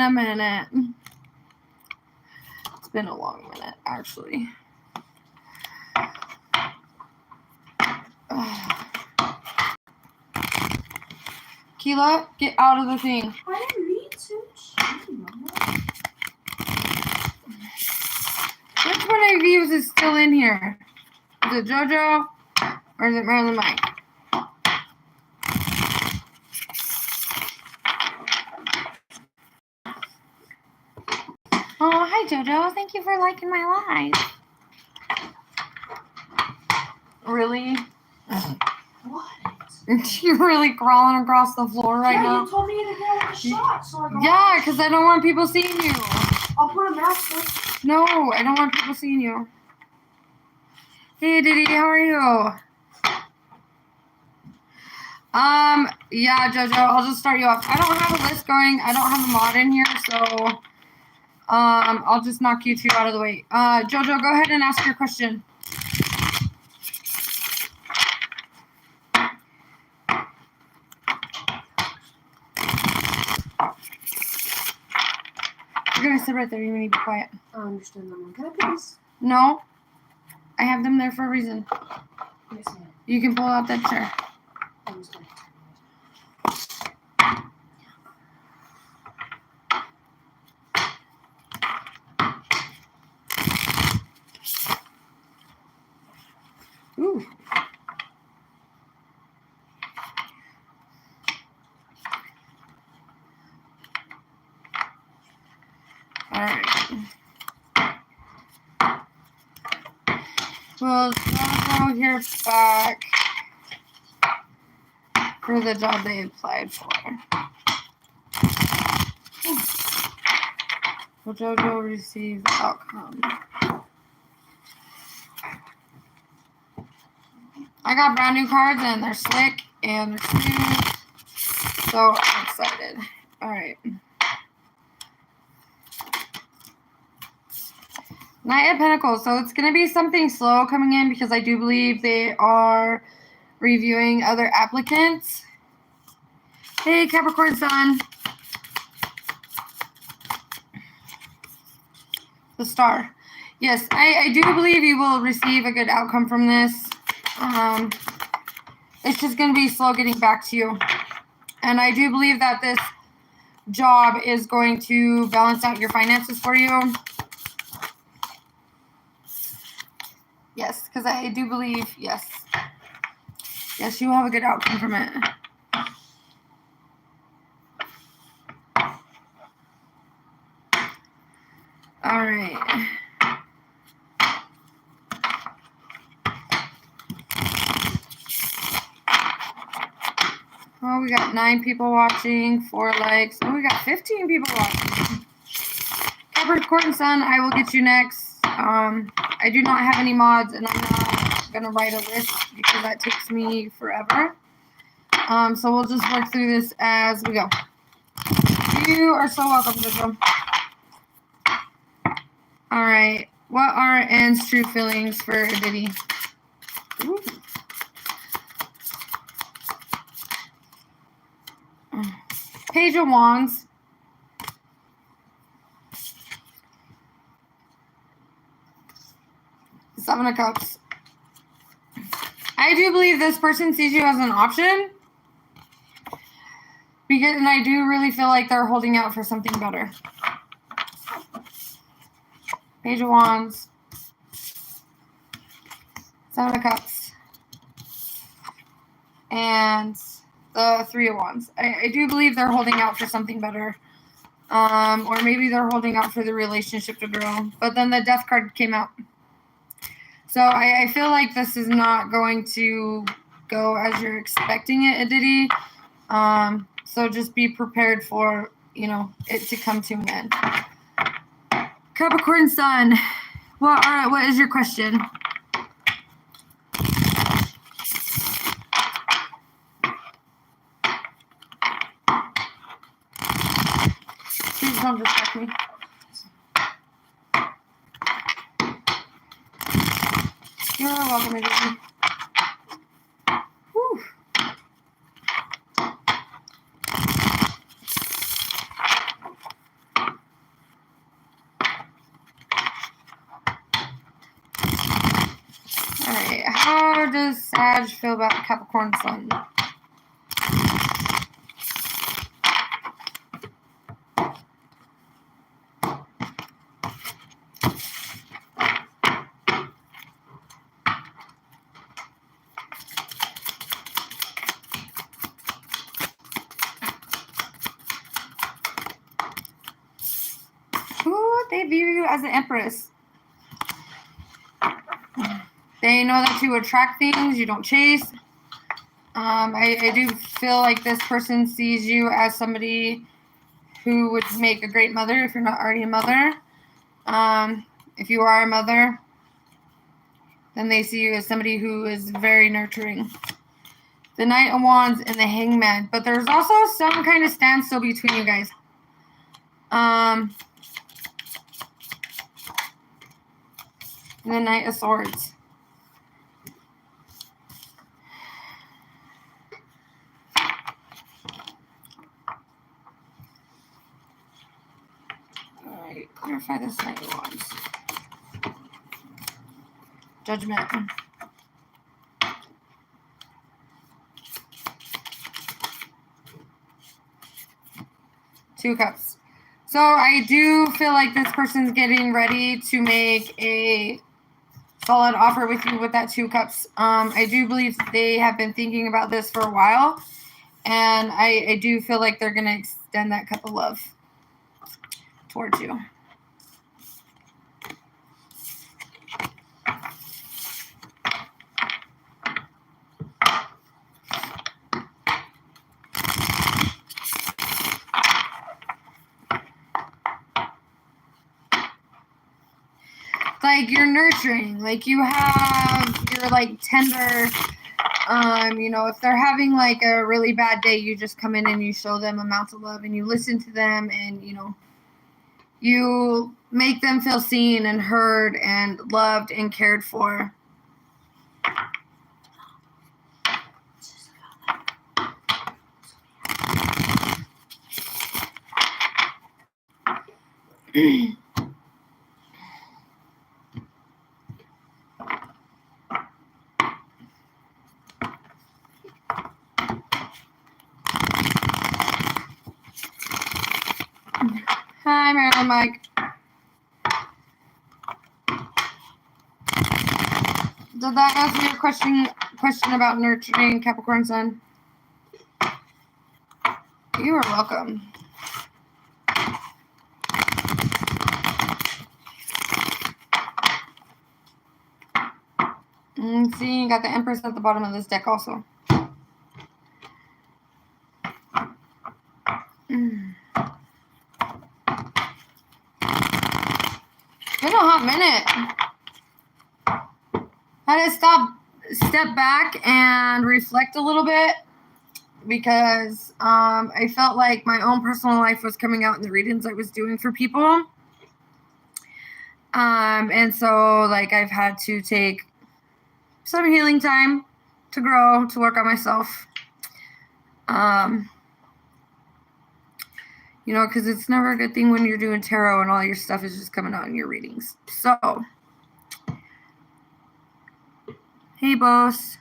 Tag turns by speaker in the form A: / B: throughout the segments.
A: a minute. It's been a long minute, actually. Keela, get out of the thing.
B: I didn't mean to.
A: Which one of you is still in here? Is it JoJo or is it Marilyn Mike? Oh, hi JoJo. Thank you for liking my live. Really?
B: What?
A: You're really crawling across the floor right now?
B: Yeah, you told me to go with a shot, so I got
A: Yeah, because I don't want people seeing you.
B: I'll put a mask on.
A: No, I don't want people seeing you. Hey, Diddy, how are you? Yeah, JoJo, I'll just start you off. I don't have a list going. I don't have a mod in here, so I'll just knock you two out of the way. JoJo, go ahead and ask your question. You're gonna sit right there. You need to be quiet.
B: I understand that one. Can I please?
A: No, I have them there for a reason.
B: Yes, ma'am.
A: You can pull out that chair.
B: I understand.
A: Ooh. All right. Well, JoJo here back for the job they applied for. Will JoJo receive the outcome? I got brand new cards and they're slick and they're smooth. So I'm excited. All right. Knight of Pentacles. So it's going to be something slow coming in because I do believe they are reviewing other applicants. Hey, Capricorn Sun. The Star. Yes, I do believe you will receive a good outcome from this. It's just going to be slow getting back to you. And I do believe that this job is going to balance out your finances for you. Yes, because I do believe, yes. Yes, you will have a good outcome from it. All right. Oh, we got 9 people watching, 4 likes. Oh, we got 15 people watching. Capricorn Sun, I will get you next. I do not have any mods, and I'm not going to write a list because that takes me forever. So we'll just work through this as we go. You are so welcome, JoJo. All right. What are Anne's true feelings for Diddy? Ooh. Page of Wands. Seven of Cups. I do believe this person sees you as an option. And I do really feel like they're holding out for something better. Page of Wands. Seven of Cups. And the Three of Wands. I do believe they're holding out for something better. Or maybe they're holding out for the relationship to grow. But then the Death card came out. So I feel like this is not going to go as you're expecting it, Diddy. So just be prepared for, it to come to an end. Capricorn Sun. Well, all right, what is your question? Please don't distract me. You're welcome, Diddy. Whew. does Sag feel about Capricorn Sun? Ooh, they view you as an empress. They know that you attract things, you don't chase. I do feel like this person sees you as somebody who would make a great mother if you're not already a mother. If you are a mother, then they see you as somebody who is very nurturing. The Knight of Wands and the Hangman. But there's also some kind of standstill between you guys. The Knight of Swords. Alright, clarify this Knight of Wands. Judgment. Two Cups. So I do feel like this person's getting ready to make a solid offer with you with that Two Cups. I do believe they have been thinking about this for a while. And I do feel like they're going to extend that cup of love towards you. Like you're nurturing, like you're like tender. You know, if they're having like a really bad day, you just come in and you show them amounts of love and you listen to them and, you know, you make them feel seen and heard and loved and cared for. Hi, Marilyn Mike. Did that answer your question about nurturing Capricorn Sun? You are welcome. See, you got the Empress at the bottom of this deck also. Been a hot minute. I had to step back and reflect a little bit because I felt like my own personal life was coming out in the readings I was doing for people. And so like I've had to take some healing time to grow, to work on myself. You know, because it's never a good thing when you're doing tarot and all your stuff is just coming out in your readings. So, hey, boss.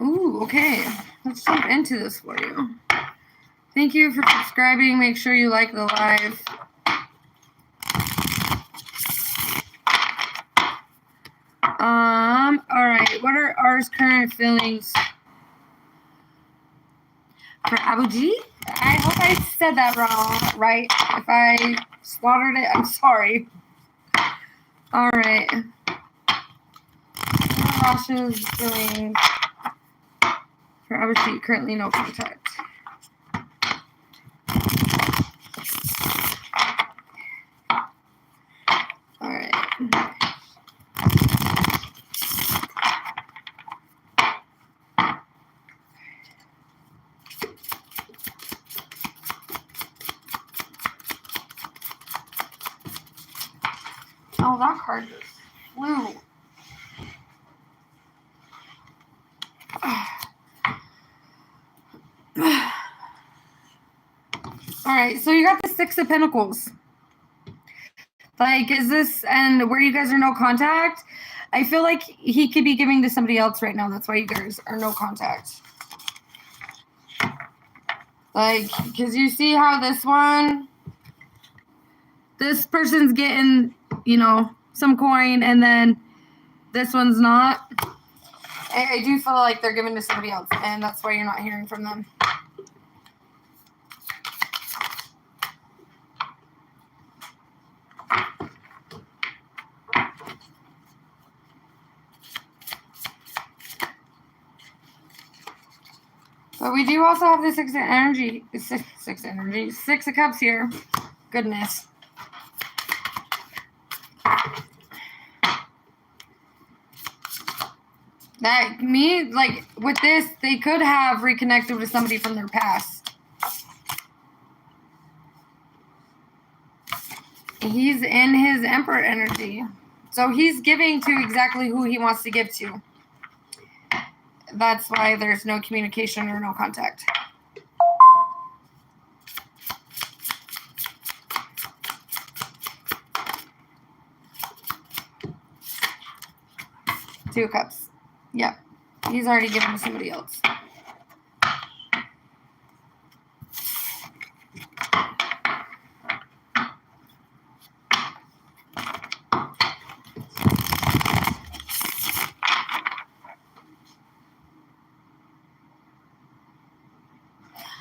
A: Ooh, okay. Let's jump into this for you. Thank you for subscribing. Make sure you like the live. All right. What are ours current feelings for Abu G? I hope I said that wrong, right? If I slaughtered it, I'm sorry. All right. Rasha's feelings for Abu G. Currently no contact. All right. Oh, that card just flew. All right, so you got the Six of Pentacles. Like, is this, and where you guys are no contact, I feel like he could be giving to somebody else right now. That's why you guys are no contact. Like, because you see how this person's getting, some coin, and then this one's not. I do feel like they're giving to somebody else, and that's why you're not hearing from them. But we do also have the Six of Cups here. Goodness. With this, they could have reconnected with somebody from their past. He's in his Emperor energy. So he's giving to exactly who he wants to give to. That's why there's no communication or no contact. Two of Cups. Yep. He's already given to somebody else.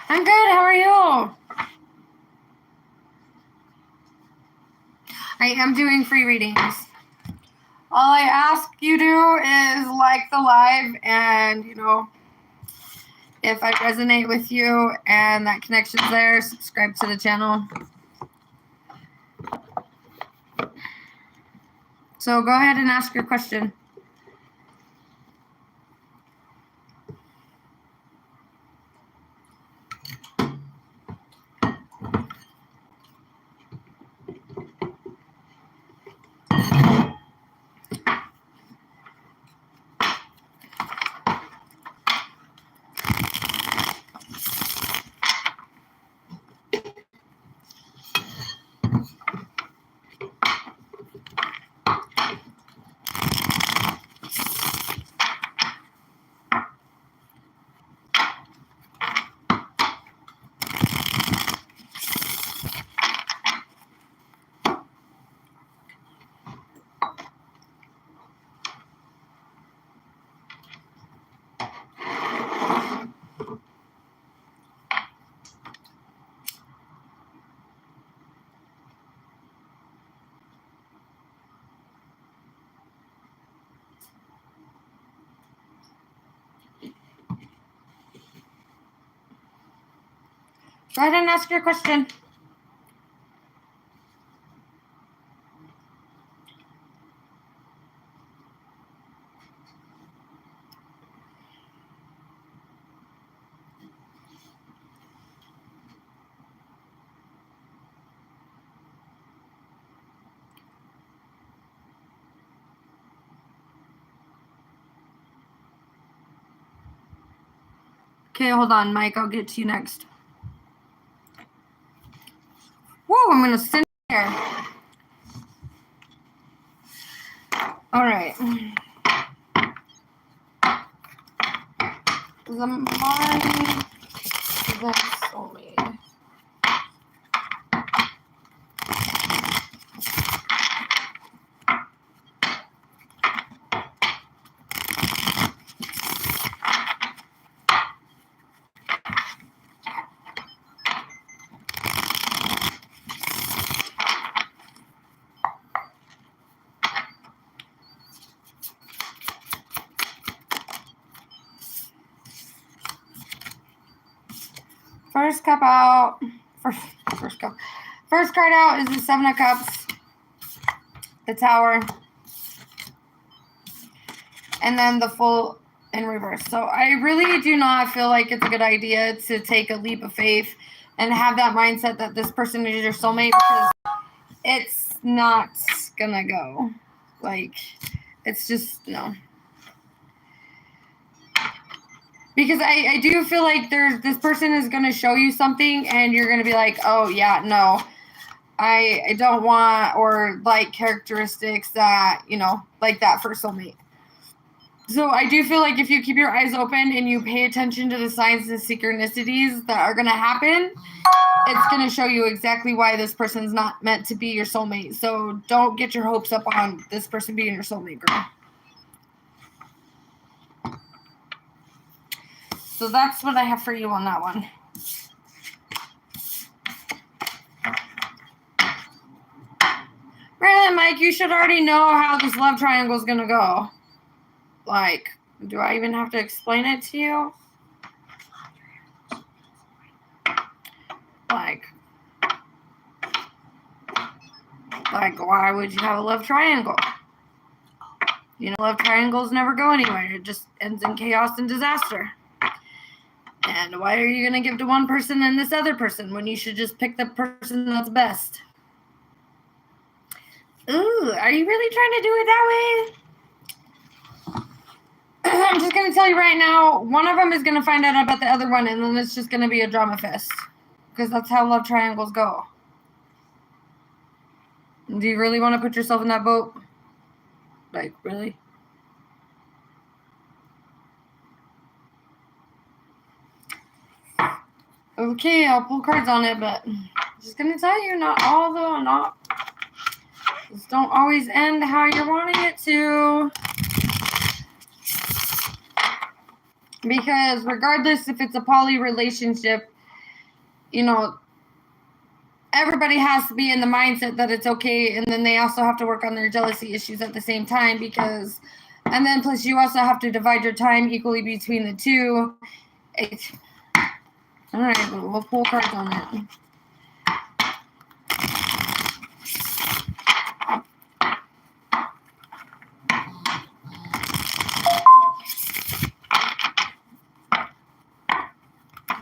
A: I'm good. How are you? I am doing free readings. All I ask you do is like the live, and if I resonate with you and that connection's there, subscribe to the channel. So go ahead and ask your question. Go ahead and ask your question. Okay, hold on, Mike. I'll get to you next. Whoa, I'm going to sit here. All right. The mind that's soulmate. First card out is the Seven of Cups, the Tower, and then the Fool in reverse. So I really do not feel like it's a good idea to take a leap of faith and have that mindset that this person is your soulmate, because it's not gonna go. It's just no. Because I do feel like this person is going to show you something and you're going to be like, oh, yeah, no. I don't want or like characteristics that, like that for soulmate. So I do feel like if you keep your eyes open and you pay attention to the signs and synchronicities that are going to happen, it's going to show you exactly why this person's not meant to be your soulmate. So don't get your hopes up on this person being your soulmate, girl. So that's what I have for you on that one. Really, Mike, you should already know how this love triangle is going to go. Like, do I even have to explain it to you? Like, why would you have a love triangle? Love triangles never go anywhere. It just ends in chaos and disaster. And why are you going to give to one person and this other person when you should just pick the person that's best? Ooh, are you really trying to do it that way? I'm just going to tell you right now, one of them is going to find out about the other one, and then it's just going to be a drama fest. Because that's how love triangles go. Do you really want to put yourself in that boat? Like, really? Okay, I'll pull cards on it, but I'm just going to tell you, just don't always end how you're wanting it to. Because regardless if it's a poly relationship, everybody has to be in the mindset that it's okay, and then they also have to work on their jealousy issues at the same time and then plus you also have to divide your time equally between the two. All right, we'll pull cards on it.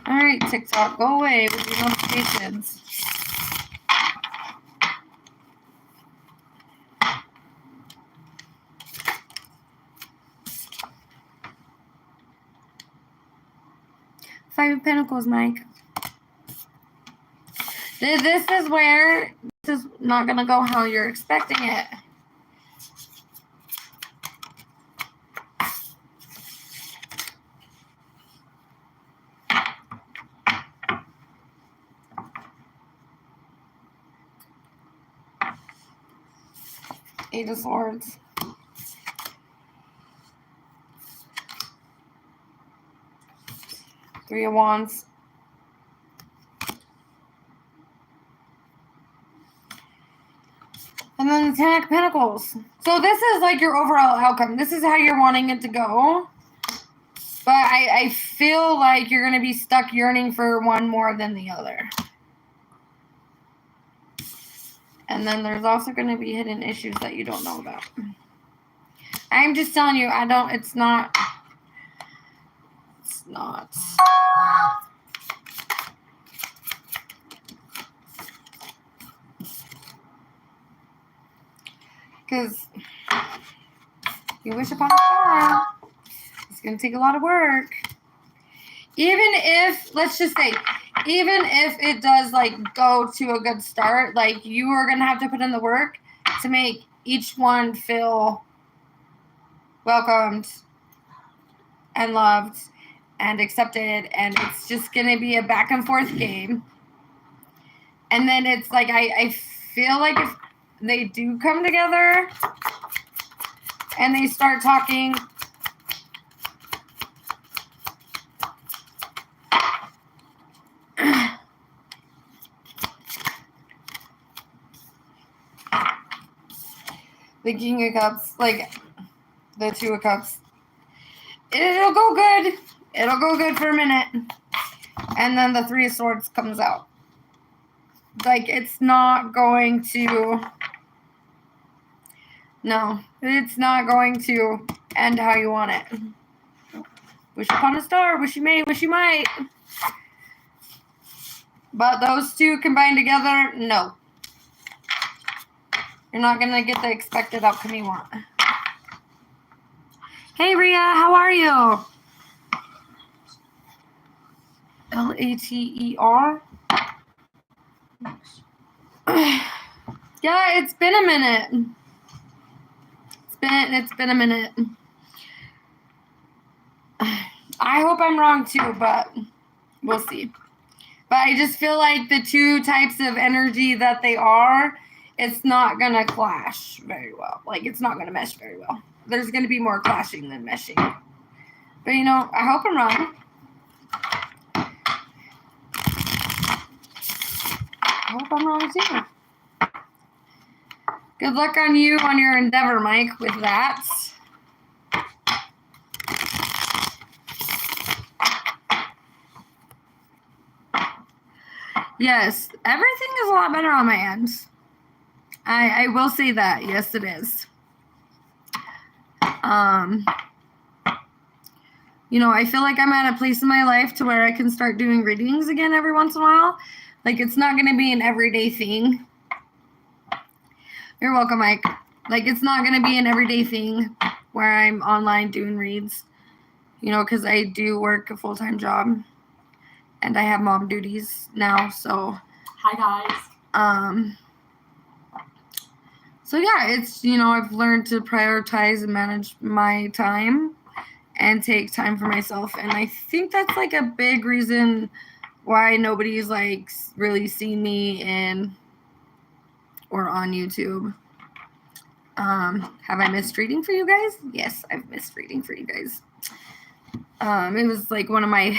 A: All right, TikTok, go away with your notifications. Five of Pentacles, Mike. This is where this is not going to go how you're expecting it. Eight of Swords. Three of Wands. And then the Ten of Pentacles. So this is like your overall outcome. This is how you're wanting it to go. But I feel like you're going to be stuck yearning for one more than the other. And then there's also going to be hidden issues that you don't know about. I'm just telling you, it's not. Because you wish upon a star. It's going to take a lot of work. Even if, let's just say, even if it does go to a good start, you are going to have to put in the work to make each one feel welcomed and loved and accepted, and it's just going to be a back and forth game. And then it's I feel like if they do come together and they start talking, the King of Cups, the Two of Cups, it'll go good. It'll go good for a minute. And then the Three of Swords comes out. It's not going to... No, it's not going to end how you want it. Wish upon a star, wish you may, wish you might. But those two combined together, no. You're not going to get the expected outcome you want. Hey, Rhea, how are you? Later. Yeah, it's been a minute. It's been a minute. I hope I'm wrong too, but we'll see. But I just feel like the two types of energy that they are, it's not going to clash very well. Like, it's not going to mesh very well. There's going to be more clashing than meshing. But, you know, I hope I'm wrong. I hope I'm wrong too. Good luck on you on your endeavor, Mike, with that. Yes, everything is a lot better on my end. I will say that. Yes, it is. You know, I feel like I'm at a place in my life to where I can start doing readings again every once in a while. Like, it's not going to be an everyday thing. You're welcome, Mike. Like, it's not going to be an everyday thing where I'm online doing reads, you know, because I do work a full-time job and I have mom duties now. So,
B: Hi, guys.
A: So yeah, it's, you know, I've learned to prioritize and manage my time and take time for myself. And I think that's like a big reason why nobody's like really seen me in or on YouTube. Have I missed reading for you guys? Yes, I've missed reading for you guys. It was like one of my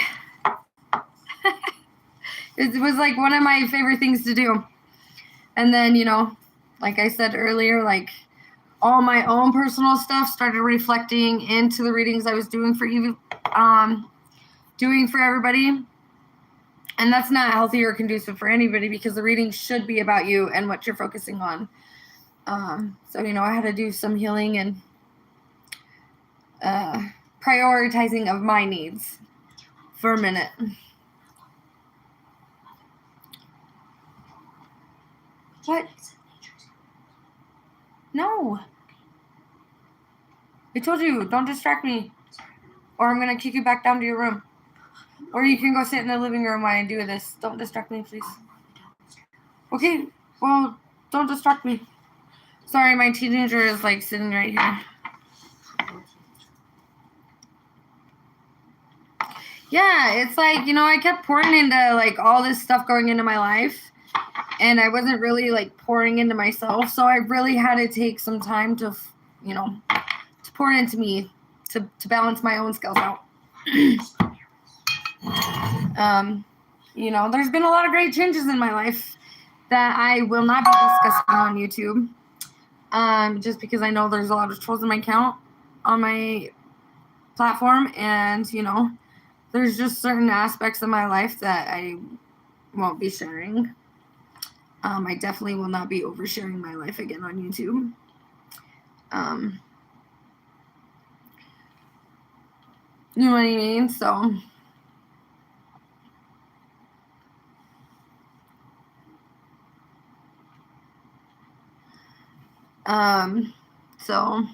A: it was like one of my favorite things to do. And then, you know, like I said earlier, like all my own personal stuff started reflecting into the readings I was doing for you, doing for everybody. And that's not healthy or conducive for anybody because the reading should be about you and what you're focusing on. So, you know, I had to do some healing and prioritizing of my needs for a minute. What? No. I told you, don't distract me. Or I'm going to kick you back down to your room. Or you can go sit in the living room while I do this. Don't distract me, please. Okay, well, don't distract me. Sorry, my teenager is like sitting right here. Yeah, it's like, you know, I kept pouring into like all this stuff going into my life. And I wasn't really like pouring into myself. So I really had to take some time to, you know, to pour into me to balance my own skills out. You know, there's been a lot of great changes in my life that I will not be discussing on YouTube. Just because I know there's a lot of trolls in my account on my platform. And, you know, there's just certain aspects of my life that I won't be sharing. I definitely will not be oversharing my life again on YouTube. You know what I mean? So, so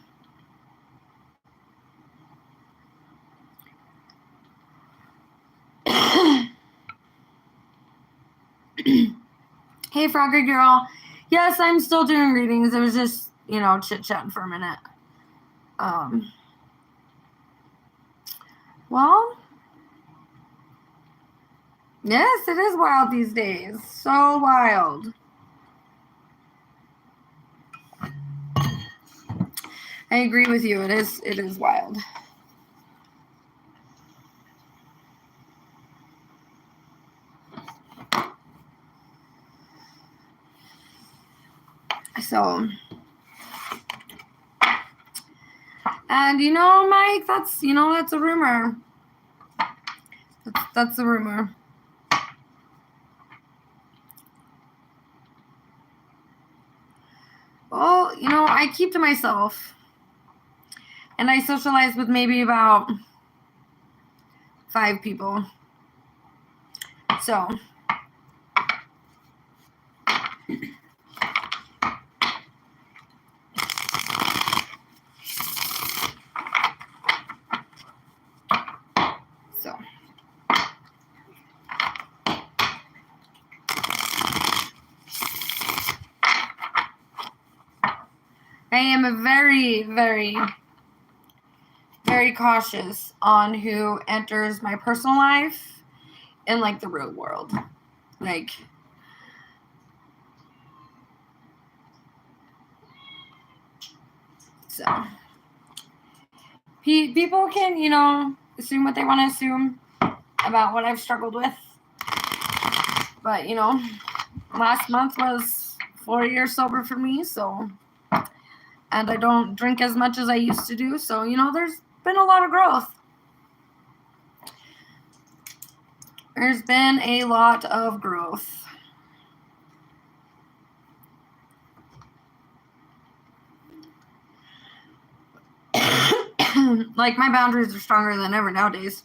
A: hey, Frogger Girl. Yes, I'm still doing readings. It was just, you know, chit-chatting for a minute. Well, yes, it is wild these days. So wild. I agree with you. It is wild. So, and you know, Mike, that's, you know, that's a rumor. That's a rumor. Well, you know, I keep to myself. And I socialize with maybe about 5 people. So, I am very, very, very cautious on who enters my personal life in like the real world. Like, so people can, you know, assume what they want to assume about what I've struggled with. But, you know, last month was 4 years sober for me, so, and I don't drink as much as I used to do, so, you know, there's been a lot of growth. There's been a lot of growth. Like, my boundaries are stronger than ever nowadays.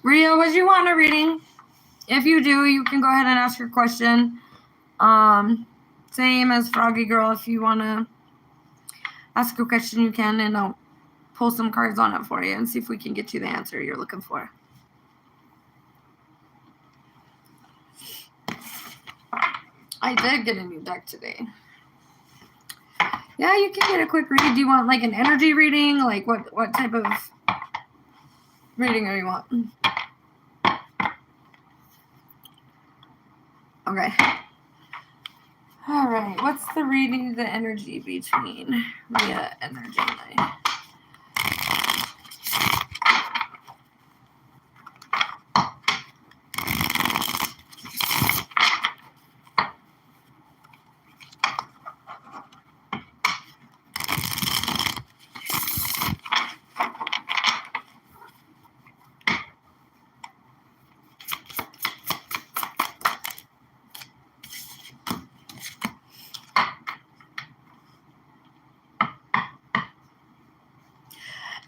A: Ria, would you want a reading? If you do, you can go ahead and ask your question. Same as Froggy Girl. If you want to ask a question, you can, and I'll pull some cards on it for you and see if we can get you the answer you're looking for. I did get a new deck today. Yeah, you can get a quick read. Do you want like an energy reading? Like what type of reading are you want? Okay. All right. What's the reading, the energy between Ria energy and I?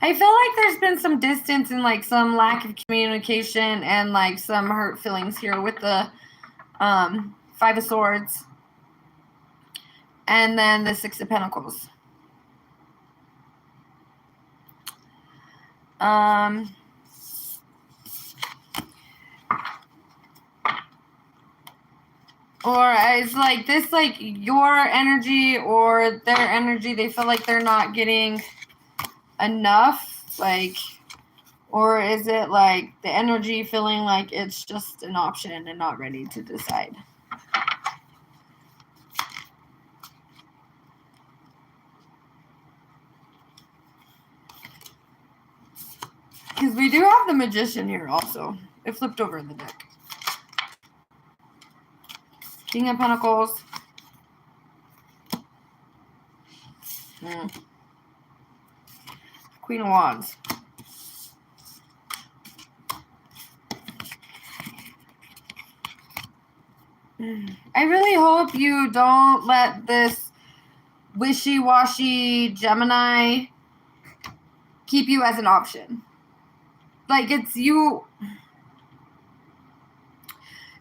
A: I feel like there's been some distance and like some lack of communication and like some hurt feelings here with the Five of Swords and then the Six of Pentacles. Or it's like this, like your energy or their energy, they feel like they're not getting enough, like, or is it like the energy feeling like it's just an option and not ready to decide? Because we do have the Magician here also. It flipped over in the deck. King of Pentacles. Queen of Wands. I really hope you don't let this wishy-washy Gemini keep you as an option. Like, it's you.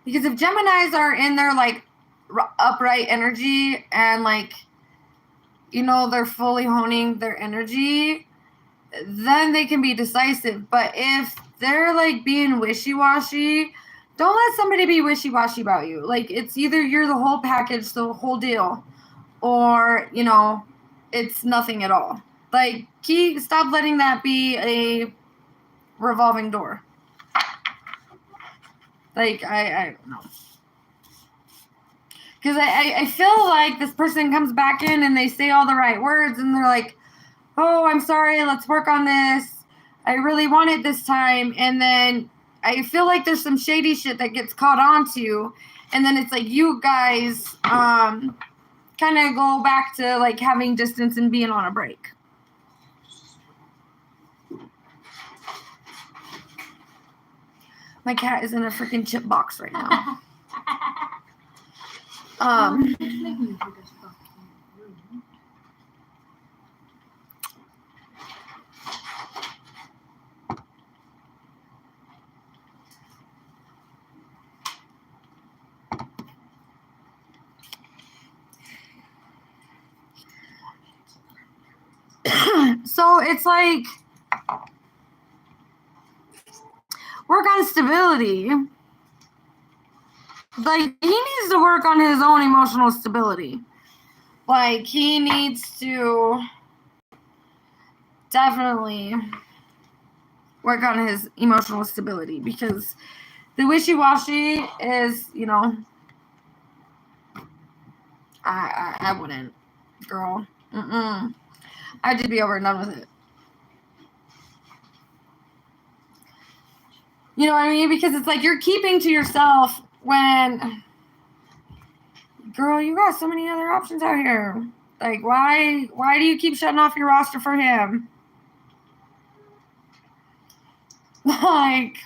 A: Because if Geminis are in their, like, upright energy and, like, you know, they're fully honing their energy, then they can be decisive. But if they're like being wishy-washy, don't let somebody be wishy-washy about you. Like, it's either you're the whole package, the whole deal, or, you know, it's nothing at all. Like, stop letting that be a revolving door. Like, I don't know. Because I feel like this person comes back in and they say all the right words and they're like, oh, I'm sorry, let's work on this. I really want it this time. And then I feel like there's some shady shit that gets caught on to. And then it's like you guys kind of go back to like having distance and being on a break. My cat is in a freaking chip box right now. So it's like work on stability. Like, he needs to work on his own emotional stability. Like, he needs to definitely work on his emotional stability, because the wishy-washy is, you know, I wouldn't, girl. I'd just be over and done with it. You know what I mean? Because it's like you're keeping to yourself when, girl, you got so many other options out here. Like, why do you keep shutting off your roster for him? Like,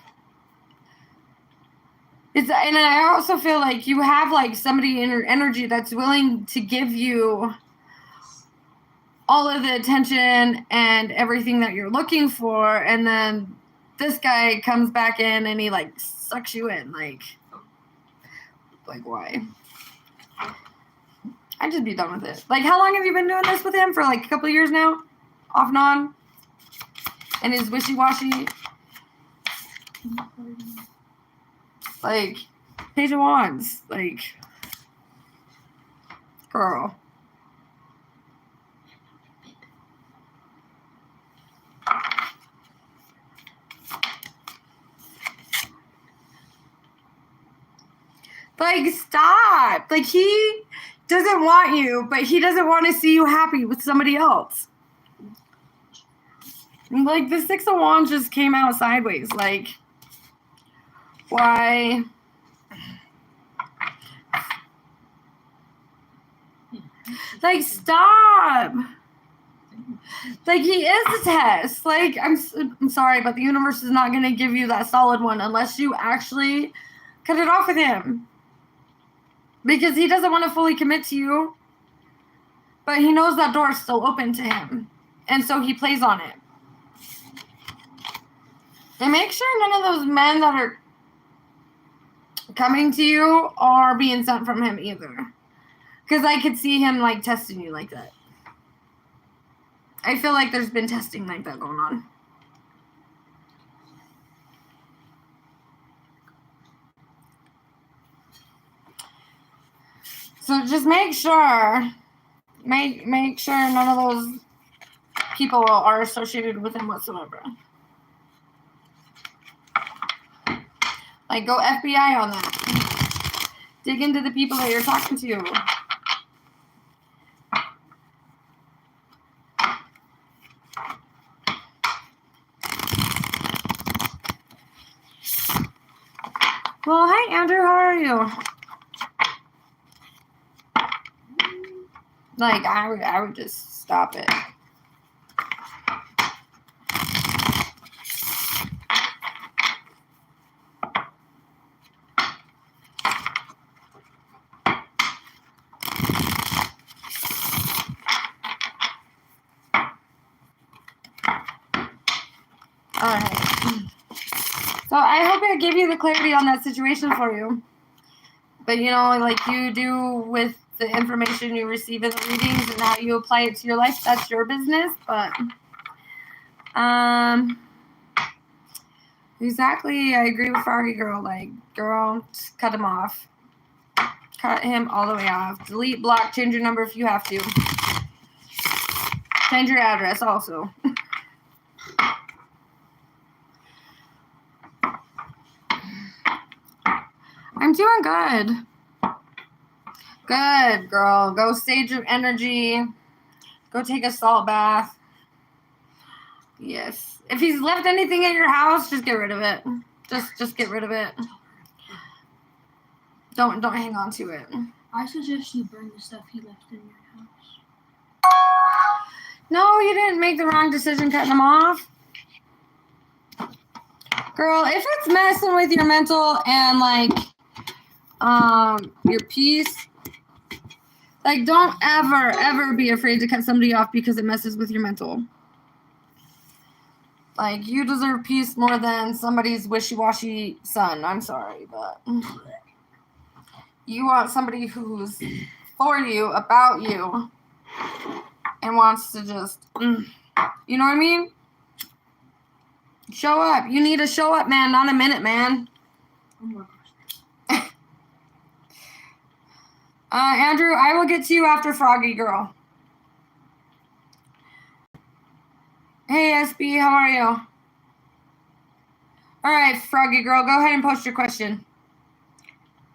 A: and I also feel like you have like somebody in your energy that's willing to give you all of the attention and everything that you're looking for, and then this guy comes back in and he like sucks you in. Like why? I'd just be done with it. Like, how long have you been doing this with him? For like a couple of years now? Off and on? And his wishy-washy? Like, Page of Wands. Like, girl. Like, stop. Like, he doesn't want you, but he doesn't want to see you happy with somebody else. Like, the Six of Wands just came out sideways. Like, why? Like, stop. Like, he is a test. Like, I'm sorry, but the universe is not going to give you that solid one unless you actually cut it off with him. Because he doesn't want to fully commit to you, but he knows that door is still open to him. And so he plays on it. And make sure none of those men that are coming to you are being sent from him either. Because I could see him, like, testing you like that. I feel like there's been testing like that going on. So just make sure none of those people are associated with him whatsoever. Like, go FBI on that. Dig into the people that you're talking to. Well, hi, Andrew. How are you? Like, I would just stop it. Alright. So I hope I gave you the clarity on that situation for you. But, you know, like you do with the information you receive in the readings and how you apply it to your life, that's your business. But, exactly, I agree with Froggy Girl. Like, girl, just cut him off. Cut him all the way off. Delete, block, change your number if you have to. Change your address also. I'm doing good. Good, girl. Go sage your energy. Go take a salt bath. Yes. If he's left anything at your house, just get rid of it. Just get rid of it. Don't hang on to it.
B: I suggest you burn the stuff he left in your house.
A: No, you didn't make the wrong decision cutting him off. Girl, if it's messing with your mental and, like, your peace, like, don't ever be afraid to cut somebody off because it messes with your mental. Like, you deserve peace more than somebody's wishy-washy son. I'm sorry, but you want somebody who's for you, about you, and wants to just, you know what I mean? Show up. You need a show up man, not a minute man. Andrew, I will get to you after Froggy Girl. Hey, SB, how are you? All right, Froggy Girl, go ahead and post your question.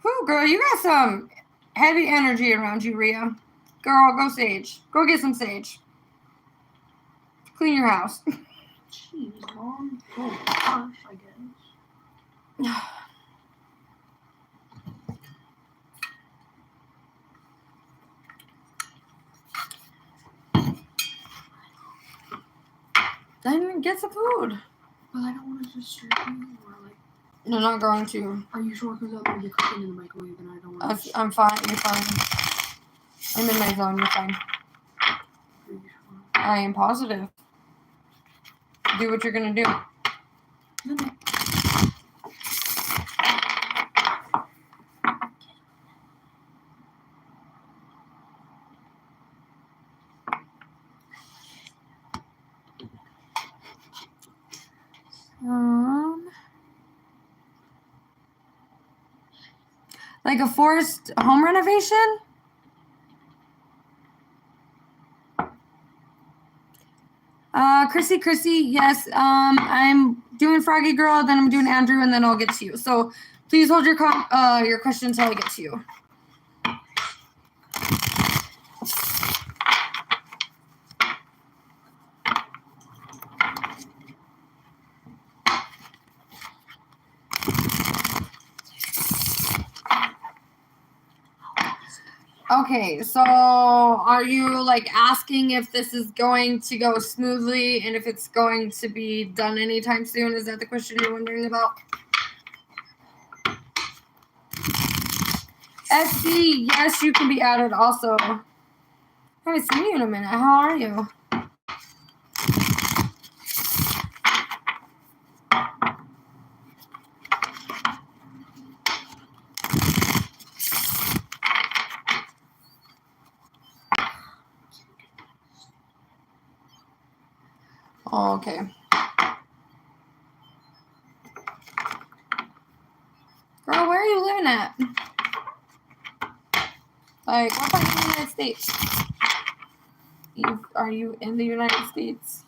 A: Whew, girl, you got some heavy energy around you, Rhea. Girl, go sage. Go get some sage. Clean your house.
B: Jeez, Mom. Oh gosh, I guess.
A: Then get some food.
B: But I don't want to disturb you, or like.
A: No, not going to.
B: Are you sure? Because I'm gonna be cooking in the microwave, and I don't want to.
A: I'm fine. You're fine. I'm in my zone. You're fine.
B: Are you sure?
A: I am positive. Do what you're gonna do.
B: Okay.
A: Like a forced home renovation? Chrissy, yes. I'm doing Froggy Girl, then I'm doing Andrew, and then I'll get to you. So please hold your question until I get to you. Okay, so are you like asking if this is going to go smoothly and if it's going to be done anytime soon? Is that the question you're wondering about? SC, yes, you can be added also. I haven't seen you in a minute. How are you? Oh, okay. Girl, where are you living at? Like, what part of the United States? Are you in the United States?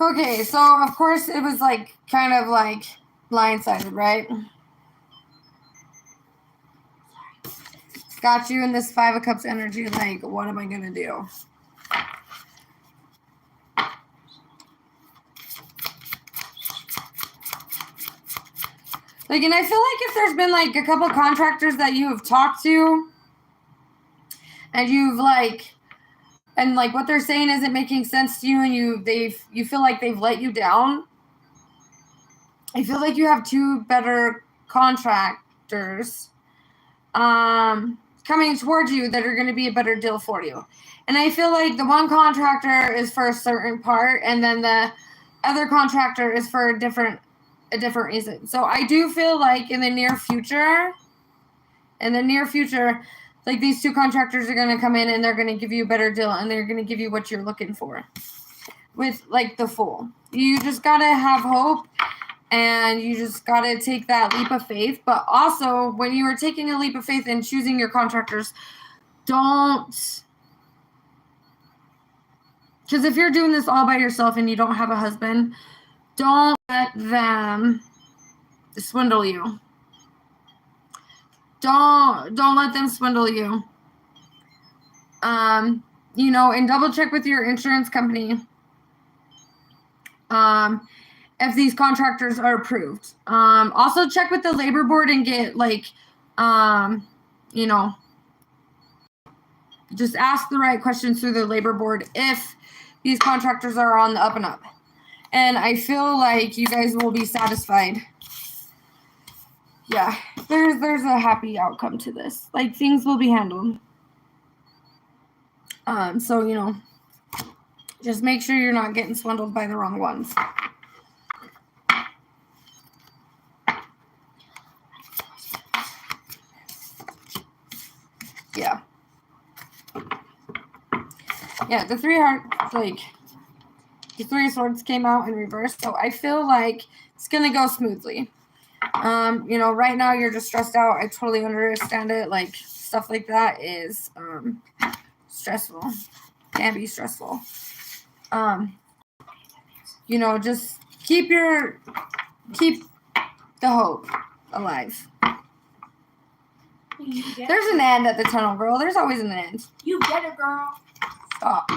A: Okay, so of course it was like kind of like blindsided, right? Got you in this Five of Cups energy, like, what am I gonna do? Like, and I feel like if there's been like a couple contractors that you have talked to and you've like, and like what they're saying isn't making sense to you and you feel like they've let you down, I feel like you have two better contractors coming towards you that are going to be a better deal for you. And I feel like the one contractor is for a certain part and then the other contractor is for a different reason. So I do feel like in the near future, like these two contractors are going to come in and they're going to give you a better deal and they're going to give you what you're looking for with like the Fool. You just got to have hope and you just got to take that leap of faith. But also when you are taking a leap of faith and choosing your contractors, don't, because if you're doing this all by yourself and you don't have a husband, don't let them swindle you. Don't let them swindle you. You know, and double check with your insurance company if these contractors are approved. Also check with the labor board and get like, you know, just ask the right questions through the labor board if these contractors are on the up and up. And I feel like you guys will be satisfied. Yeah, there's a happy outcome to this. Like things will be handled. So you know, just make sure you're not getting swindled by the wrong ones. Yeah, the three hearts, like, the three of swords came out in reverse, so I feel like it's going to go smoothly. You know, right now you're just stressed out. I totally understand it. Like, stuff like that is stressful. Can be stressful. You know, just keep the hope alive. There's an end at the tunnel, girl. There's always an end.
B: You get it, girl.
A: Stop.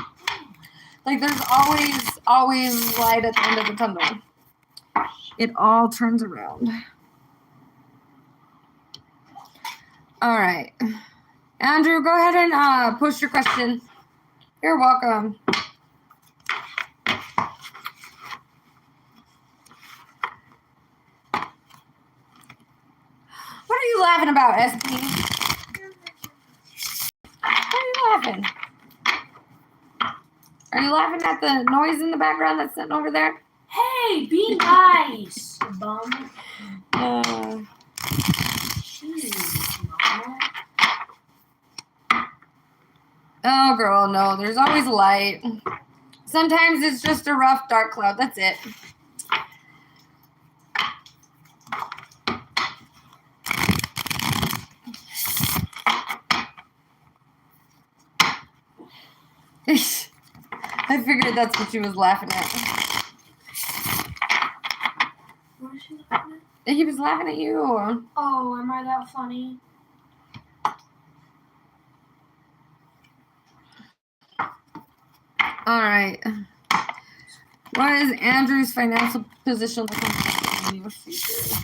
A: Like, there's always light at the end of the tunnel. It all turns around. All right. Andrew, go ahead and post your question. You're welcome. What are you laughing about, SP? What are you laughing? Are you laughing at the noise in the background that's sitting over there?
B: Hey, be nice, bum. Jeez, Mama.
A: Oh, girl, no. There's always light. Sometimes it's just a rough, dark cloud. That's it. I figured that's what she was laughing at.
B: What is she laughing at?
A: He was laughing at you.
B: Oh, am I that funny?
A: All right. What is Andrew's financial position looking like in the near future?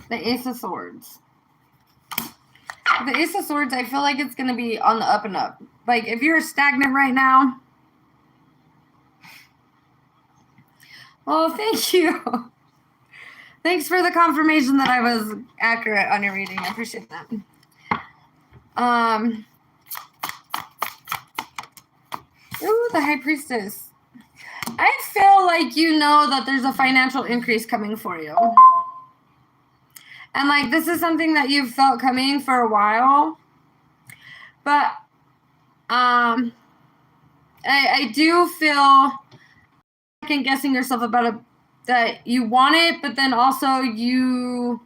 A: The Ace of Swords. The Ace of Swords, I feel like it's going to be on the up and up. Like, if you're stagnant right now. Well, thank you. Thanks for the confirmation that I was accurate on your reading. I appreciate that. Ooh, the High Priestess. I feel like you know that there's a financial increase coming for you. And, like, this is something that you've felt coming for a while. But I do feel second guessing yourself about it, that you want it, but then also you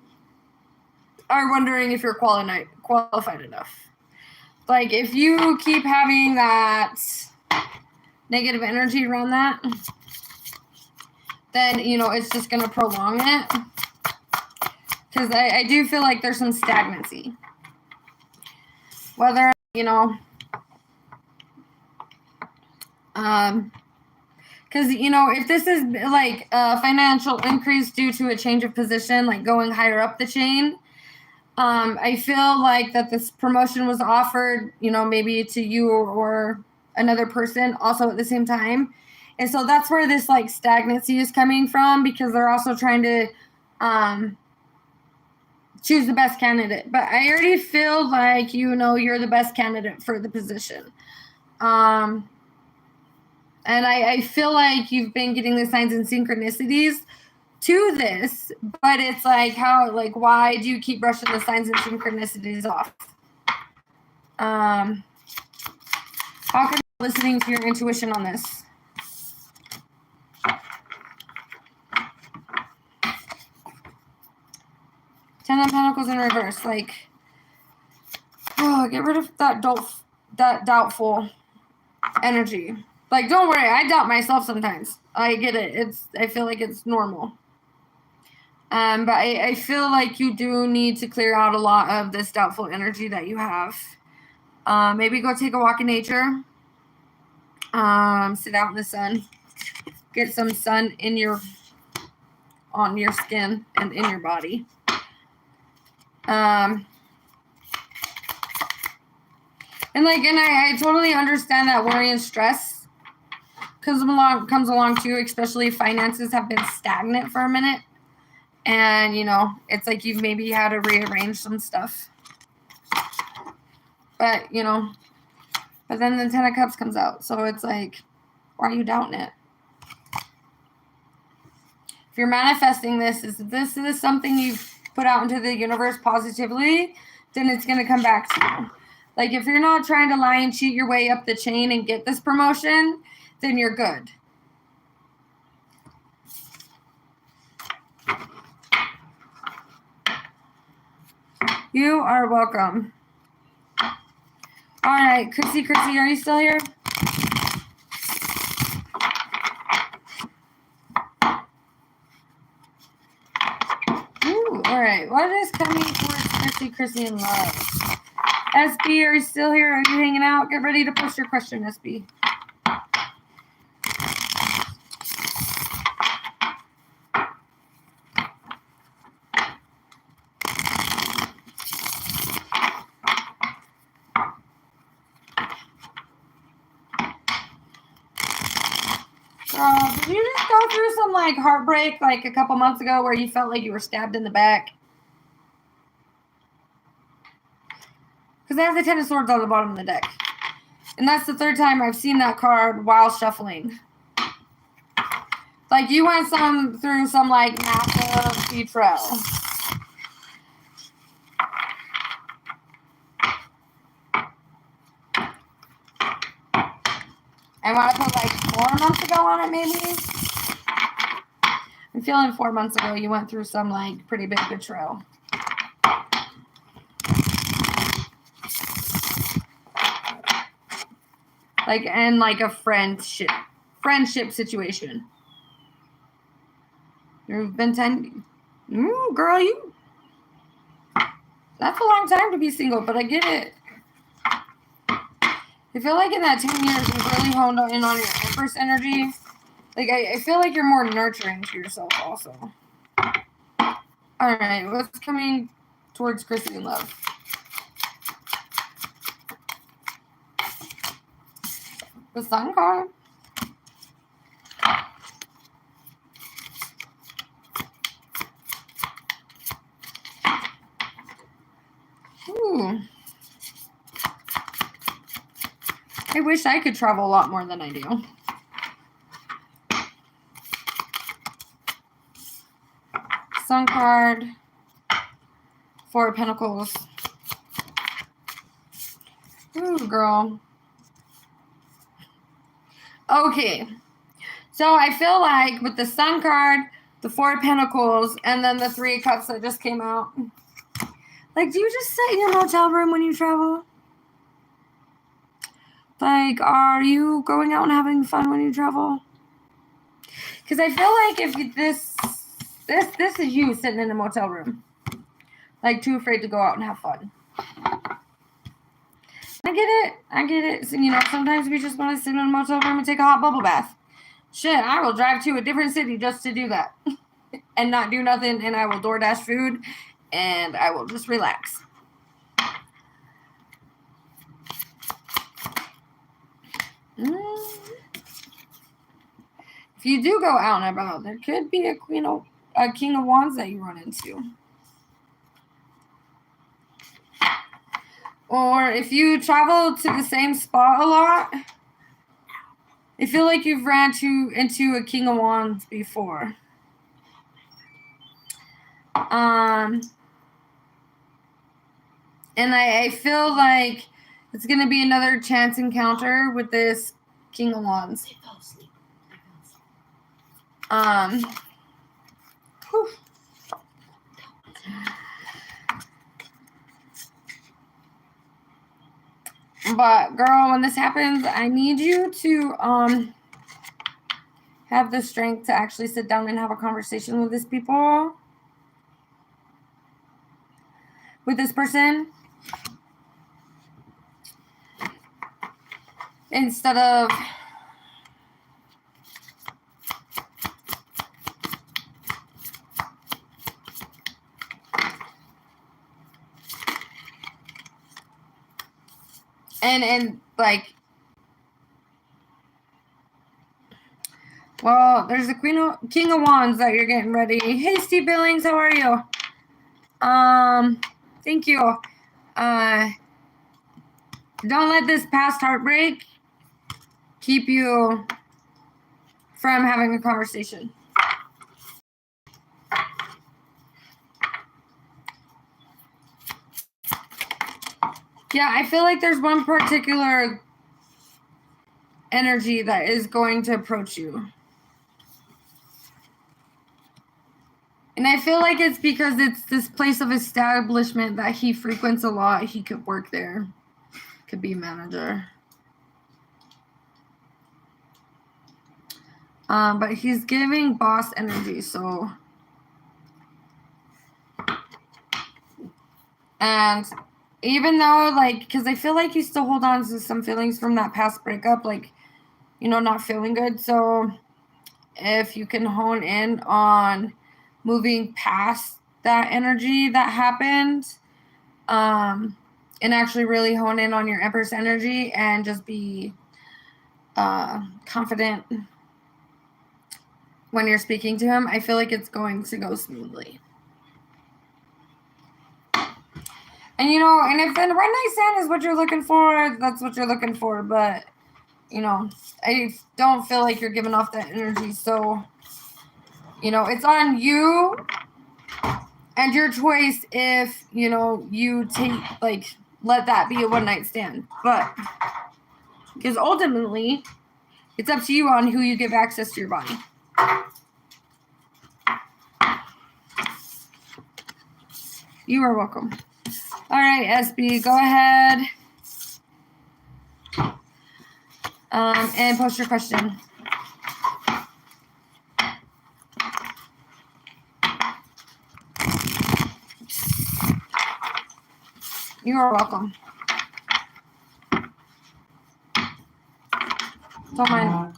A: are wondering if you're qualified enough. Like, if you keep having that negative energy around that, then, you know, it's just going to prolong it. Because I do feel like there's some stagnancy. Whether, you know, because, you know, if this is like a financial increase due to a change of position, like going higher up the chain, I feel like that this promotion was offered, you know, maybe to you or another person also at the same time. And so that's where this like stagnancy is coming from, because they're also trying to choose the best candidate. But I already feel like, you know, you're the best candidate for the position. And I feel like you've been getting the signs and synchronicities to this, but it's like, how, like, why do you keep brushing the signs and synchronicities off? How can you be listening to your intuition on this? Ten of Pentacles in reverse. Like, oh, get rid of that doubtful energy. Like, don't worry, I doubt myself sometimes. I get it. I feel like it's normal. But I feel like you do need to clear out a lot of this doubtful energy that you have. Maybe go take a walk in nature. Sit out in the sun. Get some sun on your skin and in your body. And I totally understand that worry and stress comes along too, especially if finances have been stagnant for a minute. And, it's like you've maybe had to rearrange some stuff. But, but then the Ten of Cups comes out. So it's like, why are you doubting it? If you're manifesting this is something you've put out into the universe positively, then it's going to come back to you. Like, if you're not trying to lie and cheat your way up the chain and get this promotion, then you're good. You are welcome. All right, Chrissy, are you still here? Ooh, all right. What is coming towards Chrissy in love? SB, are you still here? Are you hanging out? Get ready to post your question, SB. Did you just go through some heartbreak a couple months ago where you felt like you were stabbed in the back? Because they have the Ten of Swords on the bottom of the deck. And that's the third time I've seen that card while shuffling. Like, you went through some massive betrayal. I want to put 4 months ago on it, maybe? I'm feeling 4 months ago you went through some pretty big betrayal. In a friendship situation. You've been 10. Girl, that's a long time to be single, but I get it. I feel like in that 10 years, you've really honed in on your Empress energy. I feel like you're more nurturing to yourself also. All right, what's coming towards Chrissy in love? The Sun card. Ooh. I wish I could travel a lot more than I do. Sun card. 4 of Pentacles. Ooh, girl. Okay. So I feel like with the Sun card, the 4 of Pentacles, and then the 3 of Cups that just came out. Do you just sit in your motel room when you travel? Are you going out and having fun when you travel? Because I feel like if this is you sitting in a motel room. Too afraid to go out and have fun. I get it. So, sometimes we just want to sit in a motel room and take a hot bubble bath. Shit, I will drive to a different city just to do that. And not do nothing, and I will DoorDash food, and I will just relax. If you do go out and about, there could be a King of Wands that you run into. Or if you travel to the same spot a lot, I feel like you've ran into a King of Wands before. And I feel like it's going to be another chance encounter with this King of Wands. Whew. But girl, when this happens, I need you to have the strength to actually sit down and have a conversation with this person. Instead of and Well, there's the King of Wands that you're getting ready. Hey, Steve Billings, how are you? Thank you. Don't let this past heartbreak keep you from having a conversation. Yeah, I feel like there's one particular energy that is going to approach you. And I feel like it's because it's this place of establishment that he frequents a lot. He could work there. Could be a manager. But he's giving boss energy, so. And even though, like, because I feel like you still hold on to some feelings from that past breakup, like, you know, not feeling good. So if you can hone in on moving past that energy that happened, and actually really hone in on your Empress energy and just be confident when you're speaking to him, I feel like it's going to go smoothly. And, you know, and if the one night stand is what you're looking for, that's what you're looking for. But, you know, I don't feel like you're giving off that energy. So, you know, it's on you and your choice if, you know, you take, like, let that be a one night stand. But, because ultimately, it's up to you on who you give access to your body. You are welcome. All right, SB, go ahead and post your question. You are welcome. Don't mind.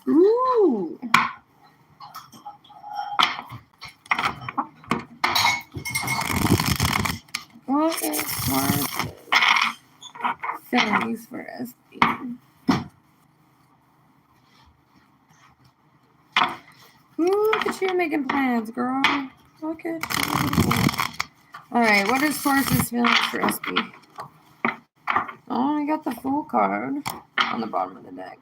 A: Ooh. What is hard feelings for SB? Look at you making plans, girl. Look at you. All right, what is Taurus's feelings for SB? Oh, I got the Fool card on the bottom of the deck.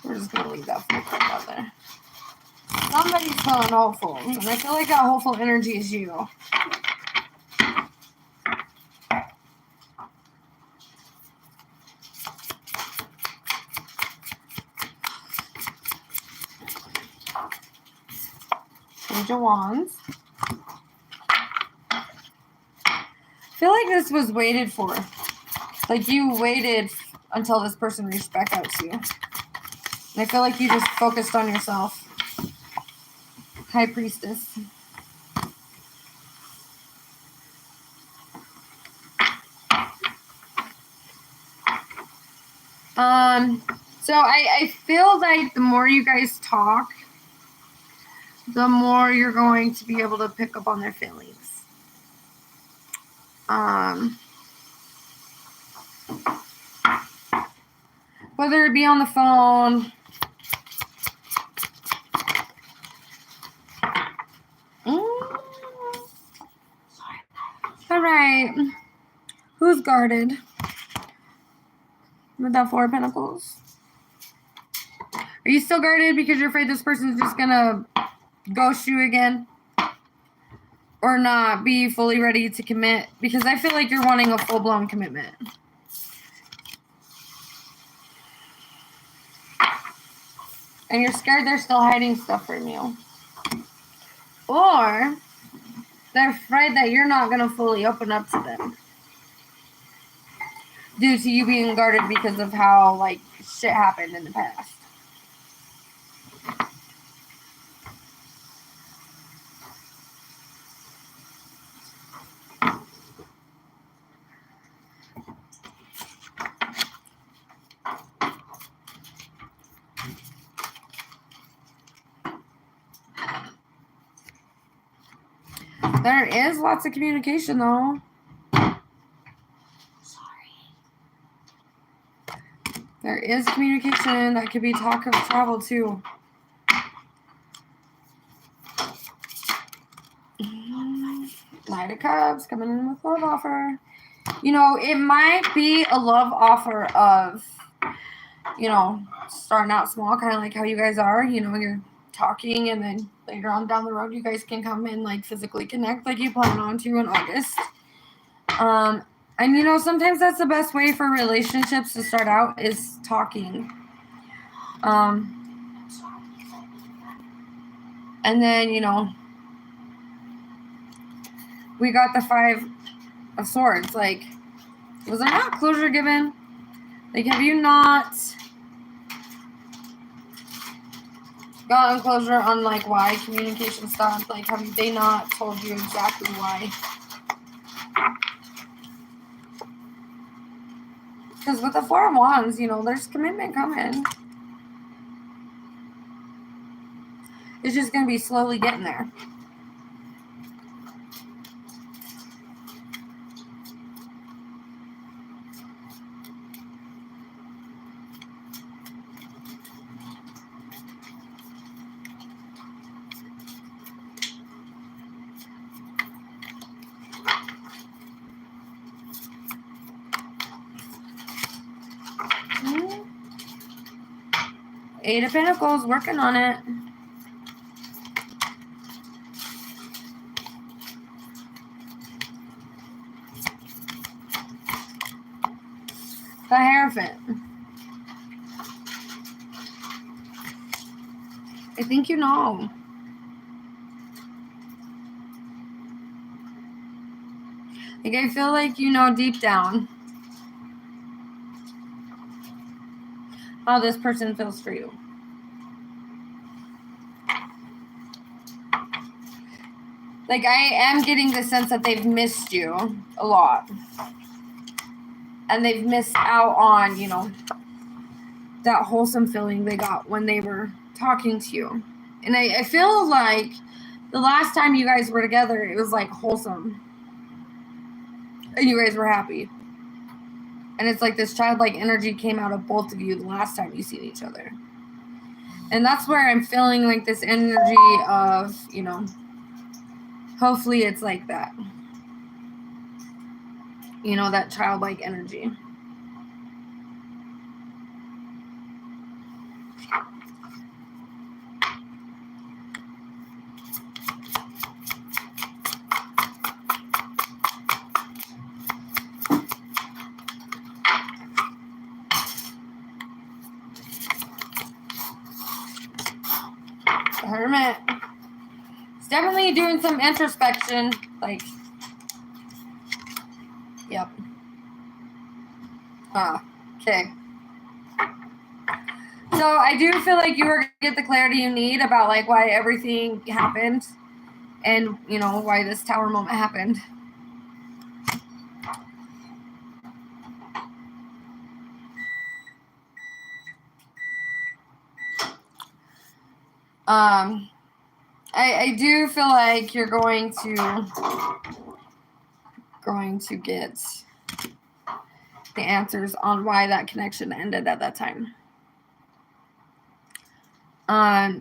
A: We're just going to leave that Fool card out there. Somebody's feeling hopeful, and I feel like that hopeful energy is you. Page of Wands. I feel like this was waited for. Like you waited until this person reached back out to you. And I feel like you just focused on yourself. High Priestess. So I feel like the more you guys talk, the more you're going to be able to pick up on their feelings. Whether it be on the phone, all right. Who's guarded with that Four of Pentacles? Are you still guarded because you're afraid this person's just gonna ghost you again? Or not be fully ready to commit? Because I feel like you're wanting a full-blown commitment. And you're scared they're still hiding stuff from you. Or they're afraid that you're not going to fully open up to them. Due to you being guarded because of how, like, shit happened in the past. There is lots of communication, though. There is communication. That could be talk of travel too. Knight of Cups coming in with love offer. You know, it might be a love offer of, you know, starting out small, kind of like how you guys are. You know, you're talking, and then later on down the road, you guys can come and like physically connect like you plan on to in August. And you know, sometimes that's the best way for relationships to start out is talking. And then, you know, we got the 5 of Swords. Like, was there not closure given? Like, have you not gotten closure on like why communication stopped? Like, have they not told you exactly why? Because with the 4 of Wands, you know, there's commitment coming. It's just going to be slowly getting there. Eight of Pentacles, working on it. The Hierophant. I think you know. Like, I feel like you know deep down how this person feels for you. Like, I am getting the sense that they've missed you a lot. And they've missed out on, you know, that wholesome feeling they got when they were talking to you. And I feel like the last time you guys were together, it was like wholesome. And you guys were happy. And it's like this childlike energy came out of both of you the last time you seen each other. And that's where I'm feeling like this energy of, you know, hopefully it's like that. You know, that childlike energy. Hermit. It's definitely doing some introspection. Like, yep. Okay. So I do feel like you were going to get the clarity you need about like why everything happened and, you know, why this Tower moment happened. I do feel like you're going to get the answers on why that connection ended at that time.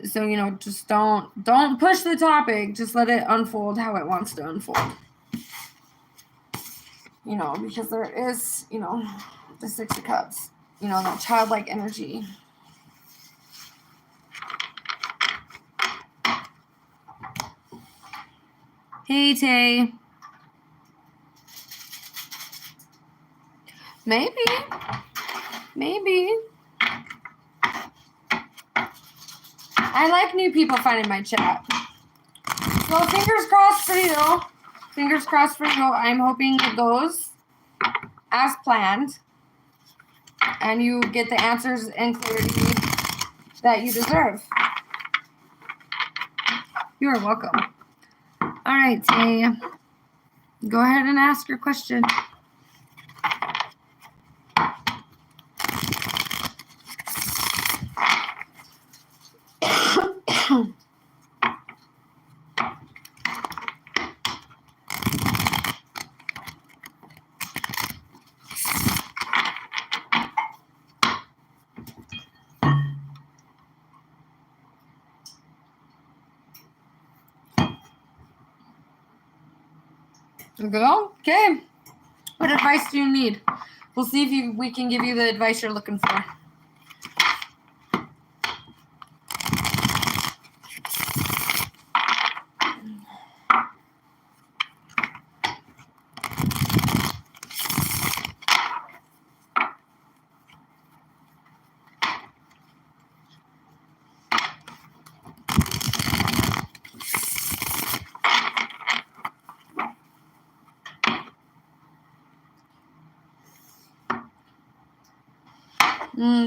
A: So, you know, just don't push the topic. Just let it unfold how it wants to unfold. You know, because there is, you know, the 6 of Cups, you know, that childlike energy. Hey, Tay. Maybe. I like new people finding my chat. Well, fingers crossed for you. Fingers crossed for you. I'm hoping it goes as planned. And you get the answers and clarity that you deserve. You are welcome. All right, Tay. Go ahead and ask your question. Go. Okay. What advice do you need? We'll see if we can give you the advice you're looking for.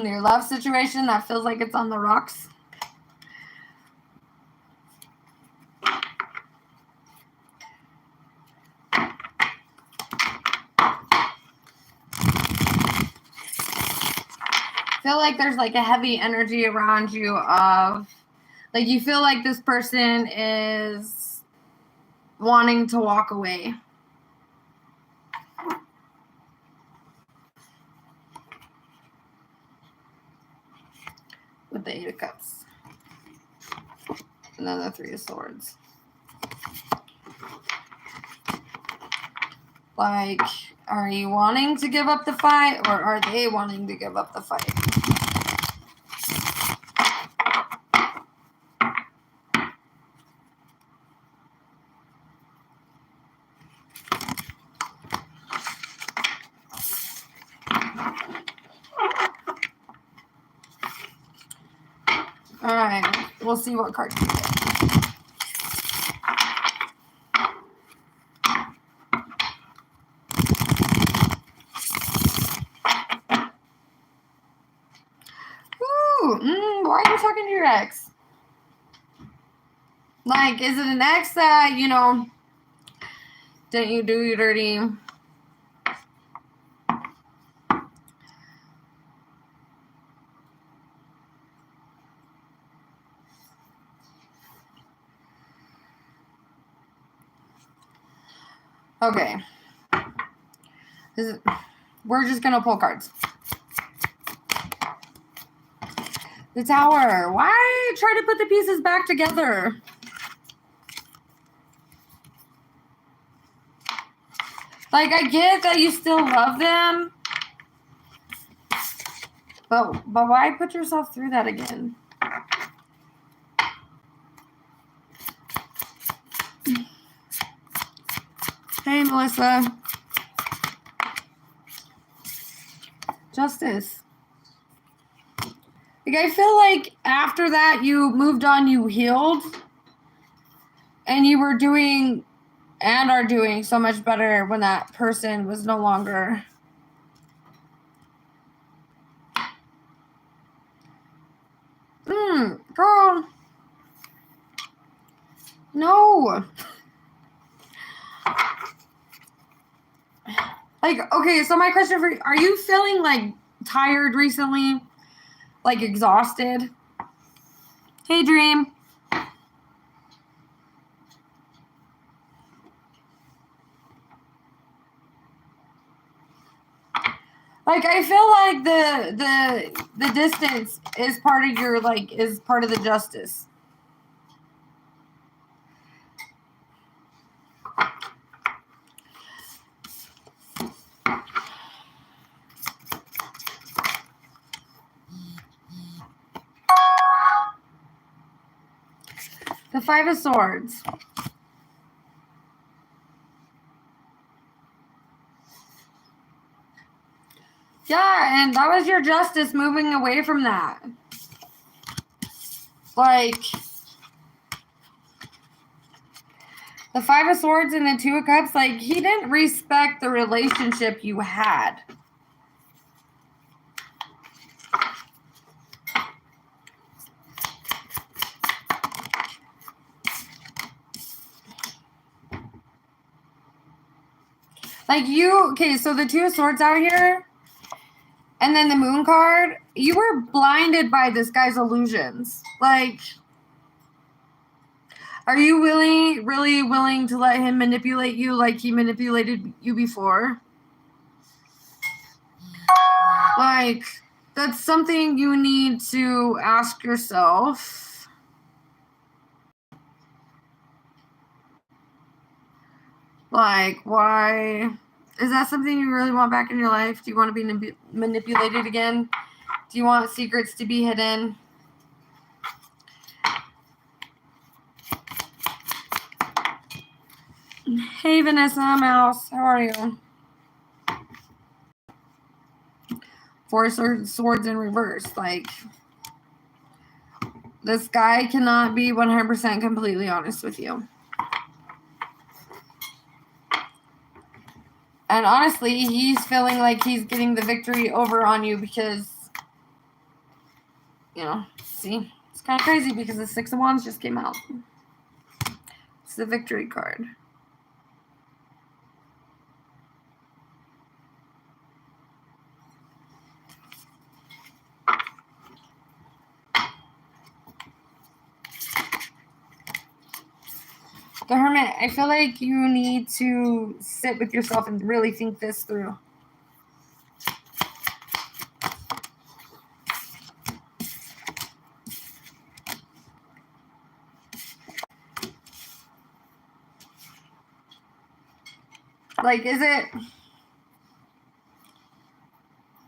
A: Your love situation, that feels like it's on the rocks. Feel like there's like a heavy energy around you of like you feel like this person is wanting to walk away. With the 8 of Cups. And then the 3 of Swords. Like, are you wanting to give up the fight, or are they wanting to give up the fight? All right, we'll see what card you get. Why are you talking to your ex? Like, is it an ex that, you know, didn't you do you dirty? Okay. We're just going to pull cards. The Tower. Why try to put the pieces back together? Like, I get that you still love them. But why put yourself through that again? Hey, Melissa. Justice. Like, I feel like after that, you moved on, you healed. And you were doing and are doing so much better when that person was no longer. Girl. No. Like, okay, so my question for you, are you feeling like tired recently? Like exhausted? Hey, Dream. Like, I feel like the distance is part of your, like, is part of the justice. The 5 of Swords. Yeah, and that was your justice moving away from that. Like, the 5 of Swords and the 2 of Cups, like, he didn't respect the relationship you had. Like, okay, so the 2 of Swords out here, and then the Moon card, you were blinded by this guy's illusions. Like, are you really willing to let him manipulate you like he manipulated you before? Like, that's something you need to ask yourself. Like, why? Is that something you really want back in your life? Do you want to be manipulated again? Do you want secrets to be hidden? Hey, Vanessa Mouse. How are you? Four swords in reverse. Like, this guy cannot be 100% completely honest with you. And honestly, he's feeling like he's getting the victory over on you because, you know, see, it's kind of crazy because the Six of Wands just came out. It's the victory card. The Hermit, I feel like you need to sit with yourself and really think this through. Like, is it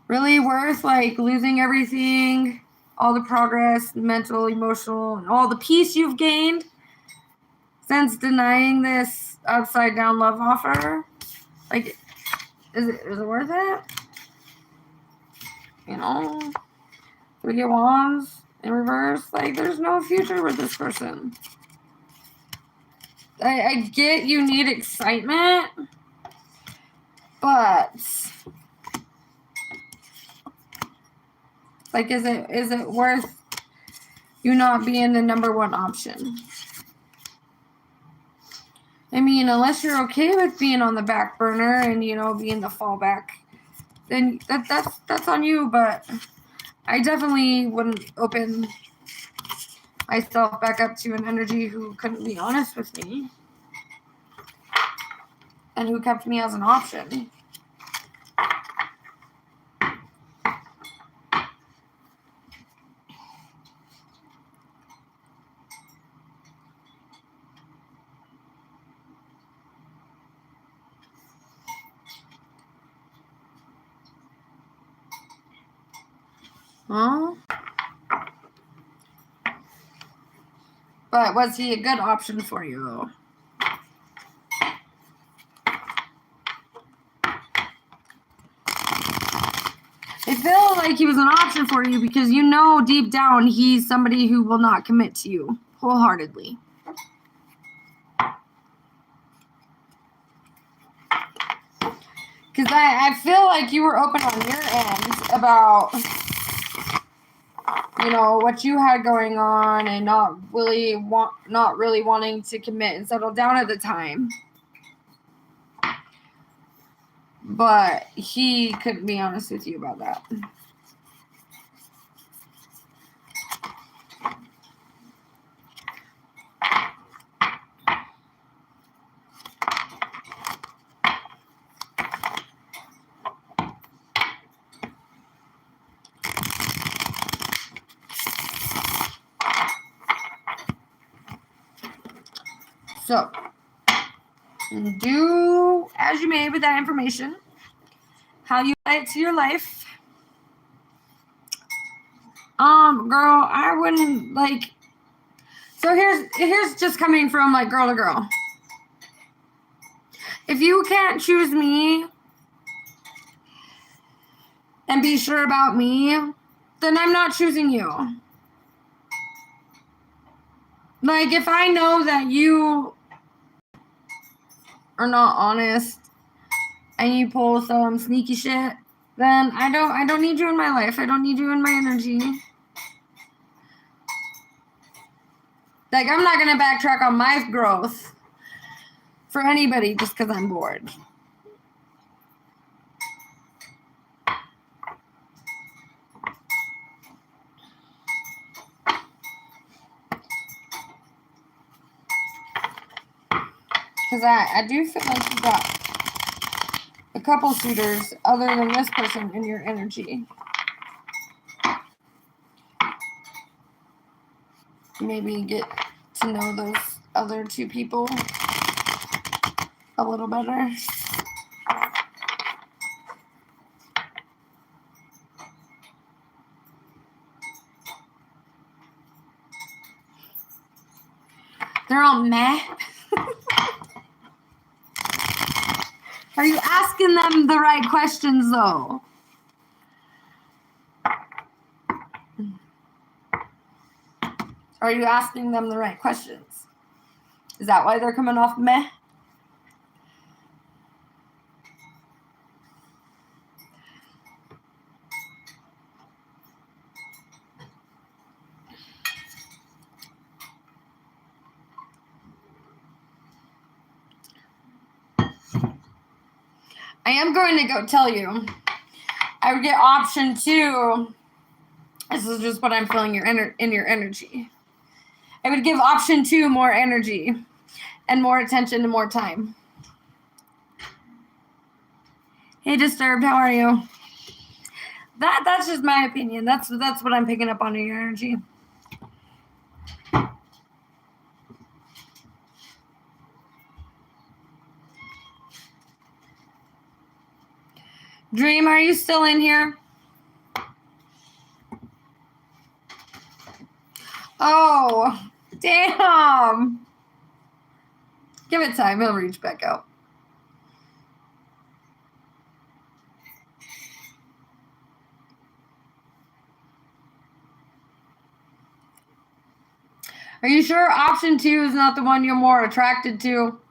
A: really worth, like, losing everything, all the progress, mental, emotional, and all the peace you've gained since denying this upside down love offer? Like, is it worth it? You know, Three of Wands in reverse. Like, there's no future with this person. I get you need excitement, but like, is it worth you not being the number one option? I mean, unless you're okay with being on the back burner and, you know, being the fallback, then that's on you. But I definitely wouldn't open myself back up to an energy who couldn't be honest with me and who kept me as an option. Huh? But was he a good option for you, though? I feel like he was an option for you because you know deep down he's somebody who will not commit to you wholeheartedly. Because I feel like you were open on your end about, you know, what you had going on and not really wanting to commit and settle down at the time. But he couldn't be honest with you about that. So, do as you may with that information, how you apply it to your life. Girl, I wouldn't, like, so here's just coming from, like, girl to girl. If you can't choose me and be sure about me, then I'm not choosing you. Like, if I know that you are not honest and you pull some sneaky shit, then I don't need you in my life. I don't need you in my energy. Like, I'm not gonna backtrack on my growth for anybody just because I'm bored. Because I do feel like you got a couple suitors other than this person in your energy. Maybe get to know those other two people. a little better. They're all meh. Are you asking them the right questions, though? Are you asking them the right questions? Is that why they're coming off meh? I am going to go tell you. I would get option 2. This is just what I'm feeling in your energy. I would give option 2 more energy and more attention and more time. Hey, Disturbed, how are you? That's just my opinion. That's what I'm picking up on in your energy. Dream, are you still in here? Oh, damn. Give it time. He'll reach back out. Are you sure option 2 is not the one you're more attracted to?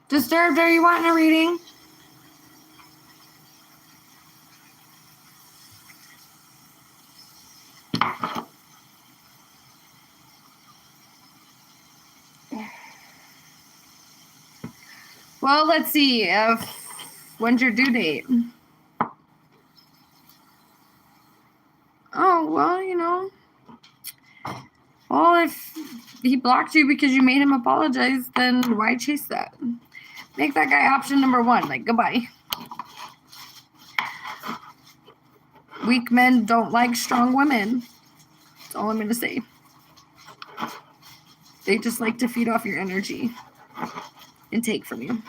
A: Disturbed, are you wanting a reading? Well, let's see. When's your due date? Oh, well, you know. Well, if he blocked you because you made him apologize, then why chase that? Make that guy option number 1. Like, goodbye. Weak men don't like strong women. That's all I'm going to say. They just like to feed off your energy and take from you.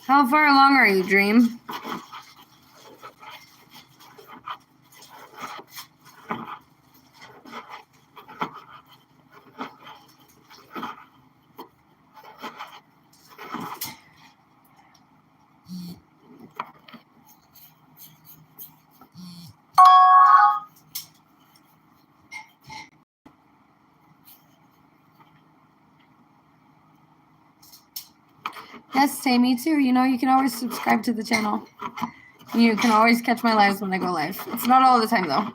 A: How far along are you, Dream? Yes, Tammy, too. You know, you can always subscribe to the channel. You can always catch my lives when I go live. It's not all the time, though.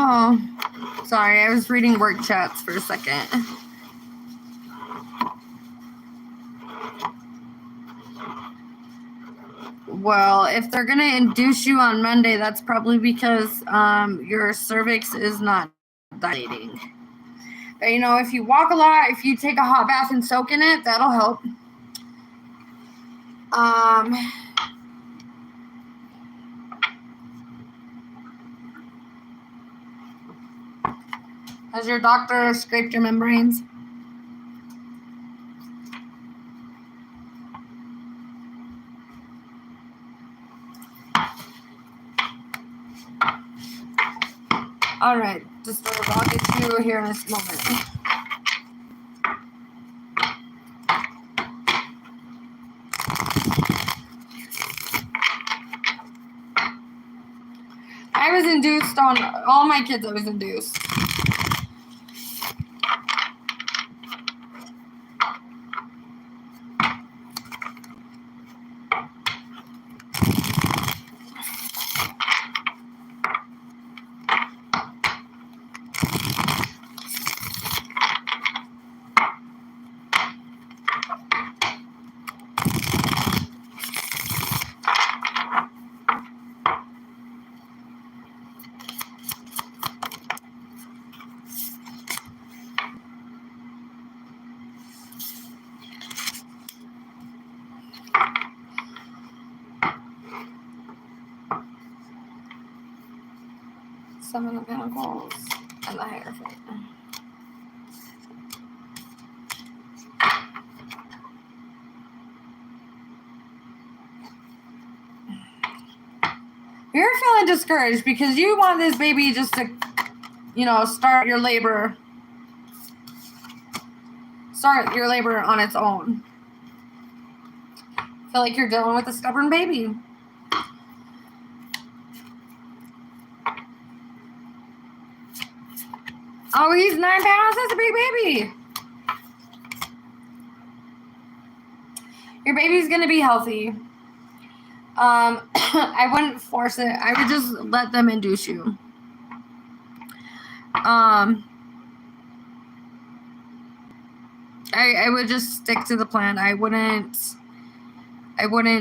A: Oh, sorry. I was reading work chats for a second. Well, if they're going to induce you on Monday, that's probably because your cervix is not dilating. But, you know, if you walk a lot, if you take a hot bath and soak in it, that'll help. Has your doctor scraped your membranes? All right, I'll get you here in a moment. don't. All my kids always induce. Seven of Pentacles and the Hierophant. You're feeling discouraged because you want this baby just to, start your labor on its own. Feel like you're dealing with a stubborn baby. Oh, he's 9 pounds. That's a big baby. Your baby's going to be healthy. I wouldn't force it. I would just let them induce you. I would just stick to the plan. I wouldn't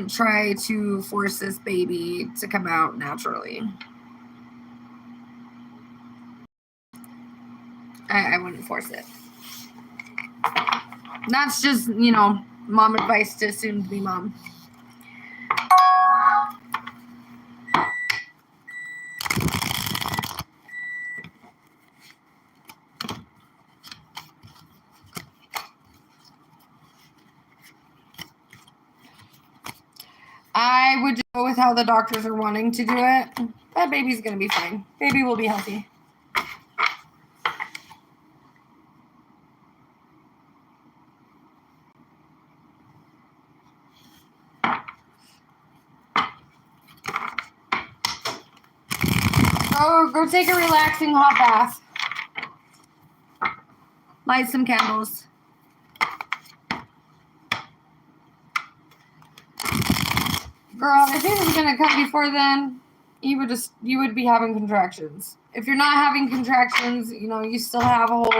A: try to force this baby to come out naturally. I wouldn't force it. That's just, mom advice to soon-to-be mom. I would just go with how the doctors are wanting to do it. That baby's going to be fine. Baby will be healthy. Go take a relaxing hot bath. Light some candles. Girl, if he was gonna come before then, you would be having contractions. If you're not having contractions, you still have a whole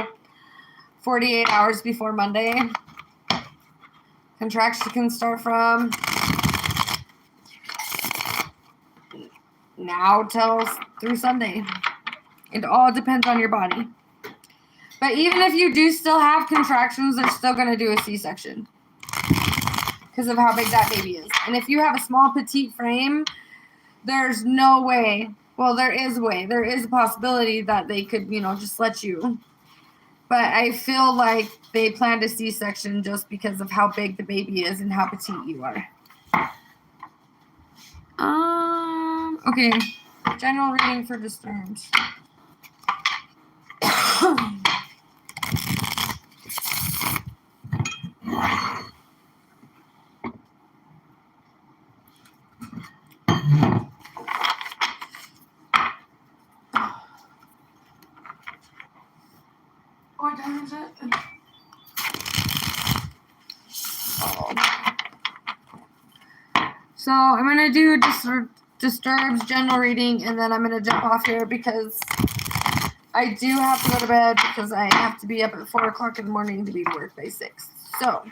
A: 48 hours before Monday. Contractions can start from now through Sunday. It all depends on your body. But even if you do still have contractions, they're still going to do a C-section because of how big that baby is. And if you have a small, petite frame, there's no way. Well, there is a way. There is a possibility that they could, just let you. But I feel like they planned a C-section just because of how big the baby is and how petite you are. Okay. General reading for disturbed. What time is it? Oh. So I'm going to do disturbs general reading, and then I'm going to jump off here because I do have to go to bed because I have to be up at 4 o'clock in the morning to be to work by 6. So.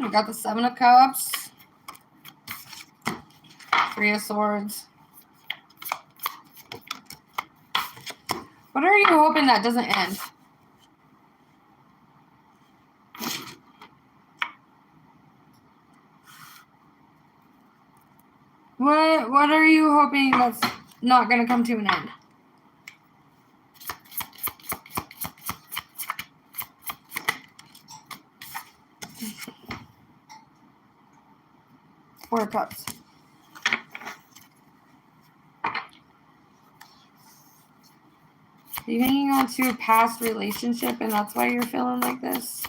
A: We got the 7 of Cups, 3 of Swords. What are you hoping that doesn't end? What are you hoping that's not going to come to an end? Four of Cups. Are you hanging on to a past relationship and that's why you're feeling like this?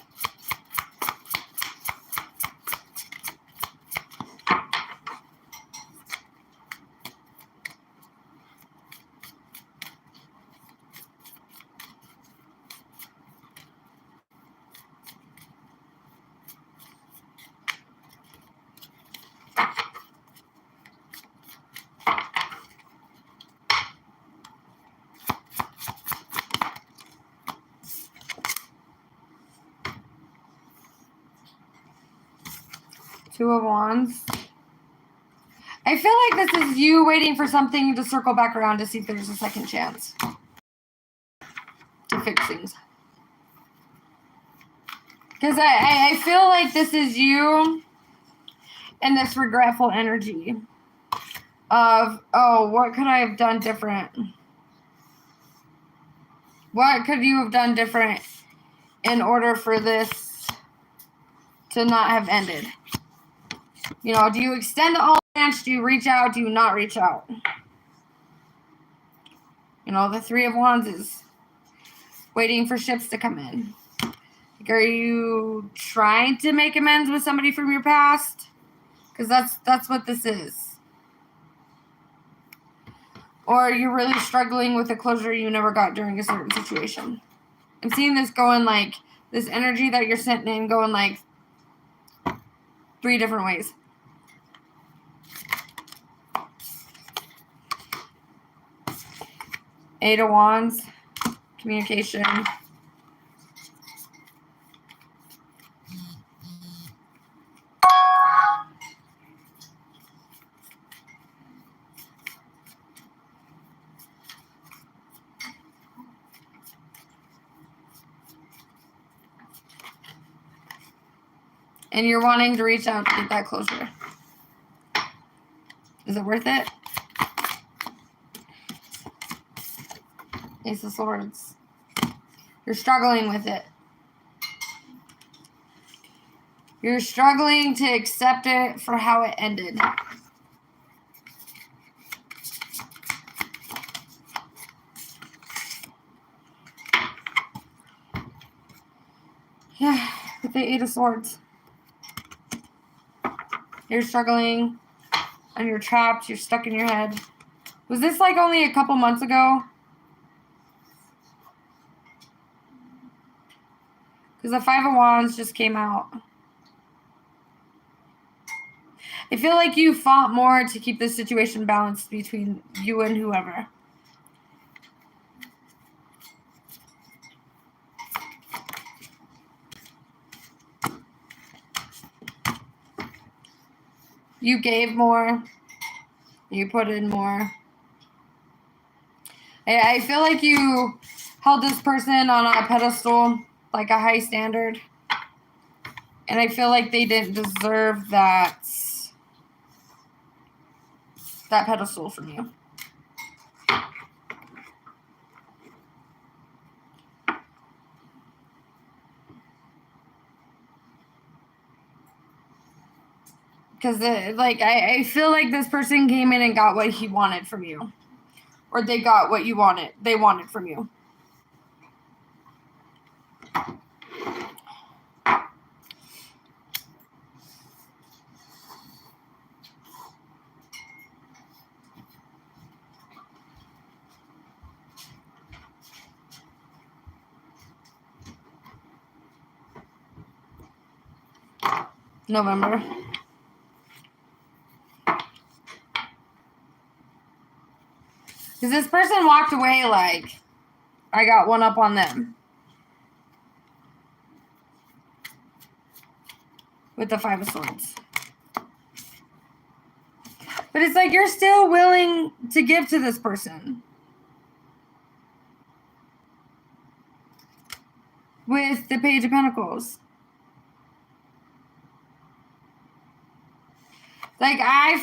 A: Two of Wands. I feel like this is you waiting for something to circle back around to see if there's a second chance to fix things. Because I feel like this is you in this regretful energy of, oh, what could I have done different? What could you have done different in order for this to not have ended? You know, do you extend the olive branch? Do you reach out? Do you not reach out? You know, the Three of Wands is waiting for ships to come in. Like, are you trying to make amends with somebody from your past? Because that's what this is. Or you're really struggling with a closure you never got during a certain situation. I'm seeing this going like, this energy that you're sending in going like 3 different ways. Eight of Wands, communication. And you're wanting to reach out to get that closure. Is it worth it? Ace of Swords. You're struggling with it. You're struggling to accept it for how it ended. Yeah, with the Eight of Swords. You're struggling and you're trapped. You're stuck in your head. Was this like only a couple months ago? Because the Five of Wands just came out. I feel like you fought more to keep the situation balanced between you and whoever. You gave more. You put in more. I feel like you held this person on a pedestal, like a high standard. And I feel like they didn't deserve that pedestal from you. Because, I feel like this person came in and got what he wanted from you. Or they got what they wanted from you. November. Because this person walked away like, I got one up on them. With the Five of Swords. But it's like you're still willing to give to this person. With the Page of Pentacles. I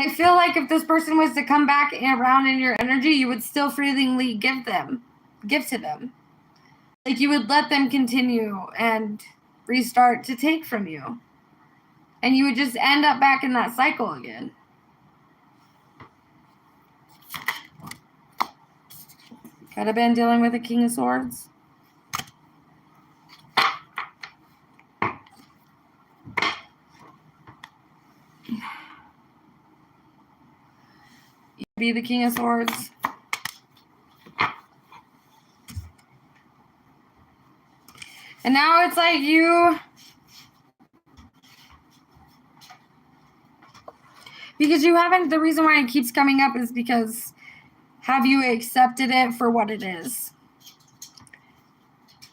A: feel like if this person was to come back around in your energy, you would still freely give to them. Like you would let them continue and restart to take from you. And you would just end up back in that cycle again. Could have been dealing with a King of Swords. You be the King of Swords. And now it's like you, because you haven't, the reason why it keeps coming up is because have you accepted it for what it is?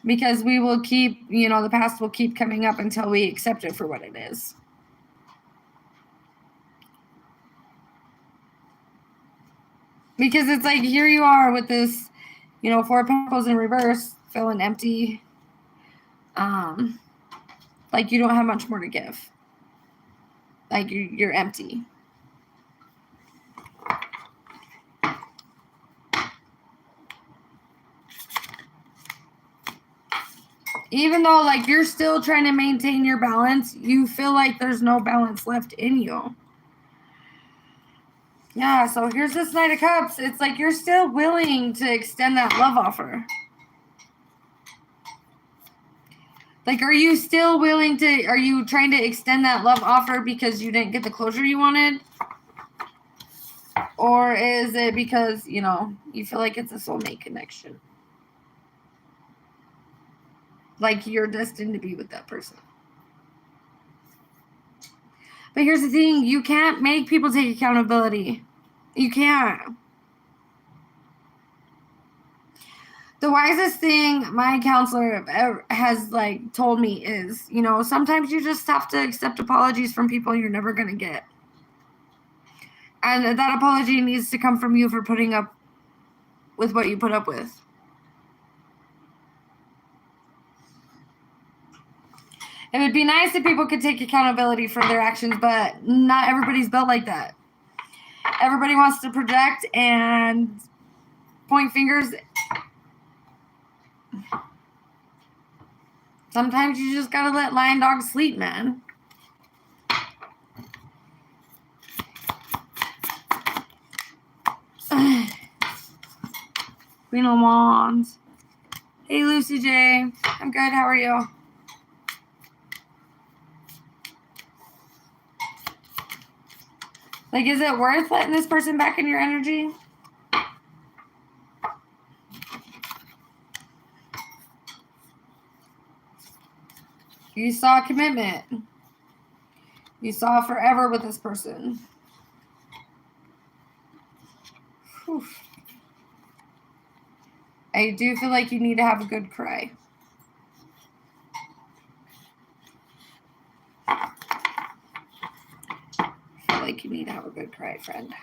A: Because we will keep, you know, the past will keep coming up until we accept it for what it is. Because it's like, here you are with this, you know, 4 of Pentacles in reverse, feeling empty. Like you don't have much more to give. Like you're empty. Even though like you're still trying to maintain your balance, you feel like there's no balance left in you. Yeah, so here's this Knight of Cups. It's like you're still willing to extend that love offer. Like, are you still willing to, are you trying to extend that love offer because you didn't get the closure you wanted? Or is it because, you know, you feel like it's a soulmate connection? Like you're destined to be with that person. But here's the thing, you can't make people take accountability. You can't. The wisest thing my counselor has like told me is, you know, sometimes you just have to accept apologies from people you're never going to get. And that apology needs to come from you for putting up with what you put up with. It would be nice if people could take accountability for their actions, but not everybody's built like that. Everybody wants to project and point fingers. Sometimes you just gotta let lion dogs sleep, man. Queen of Wands. Hey, Lucy J. I'm good. How are you? Like, is it worth letting this person back in your energy? You saw commitment. You saw forever with this person. Whew. I do feel like you need to have a good cry. I feel like you need to have a good cry, friend.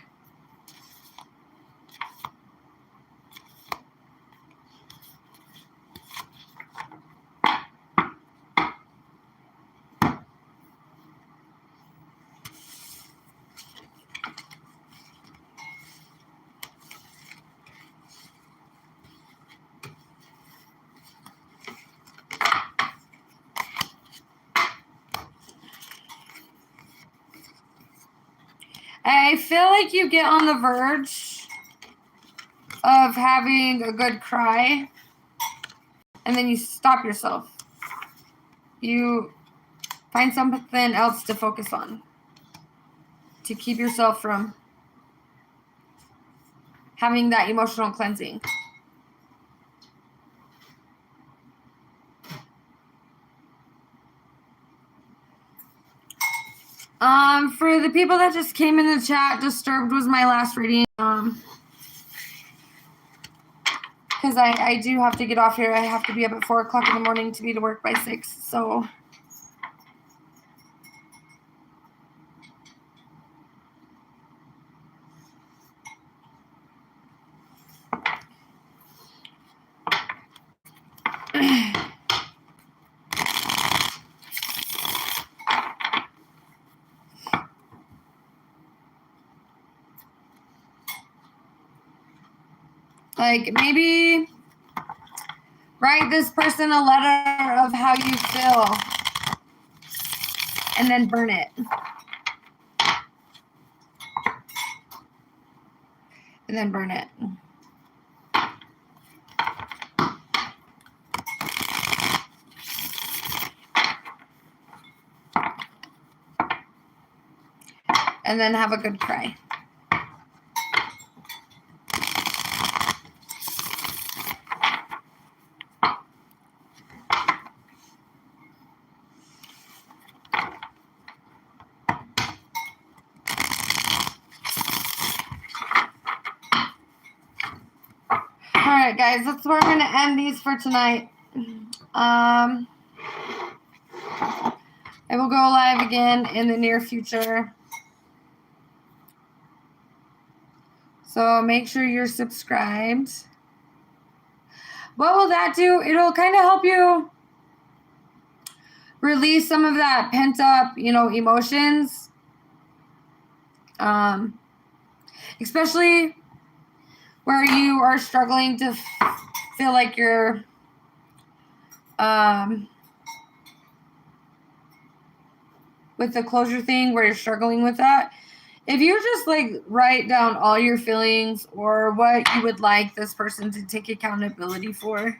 A: I feel like you get on the verge of having a good cry, and then you stop yourself. You find something else to focus on to keep yourself from having that emotional cleansing. For the people that just came in the chat, Disturbed was my last reading. Because I do have to get off here. I have to be up at 4 o'clock in the morning to be to work by 6. So like, maybe write this person a letter of how you feel and then burn it. And then burn it. and then have a good cry. All right, guys, that's where I'm going to end these for tonight. I will go live again in the near future. So make sure you're subscribed. What will that do? It'll kind of help you release some of that pent up, emotions. Especially where you are struggling to feel like you're with the closure thing, where you're struggling with that. If you just write down all your feelings or what you would like this person to take accountability for,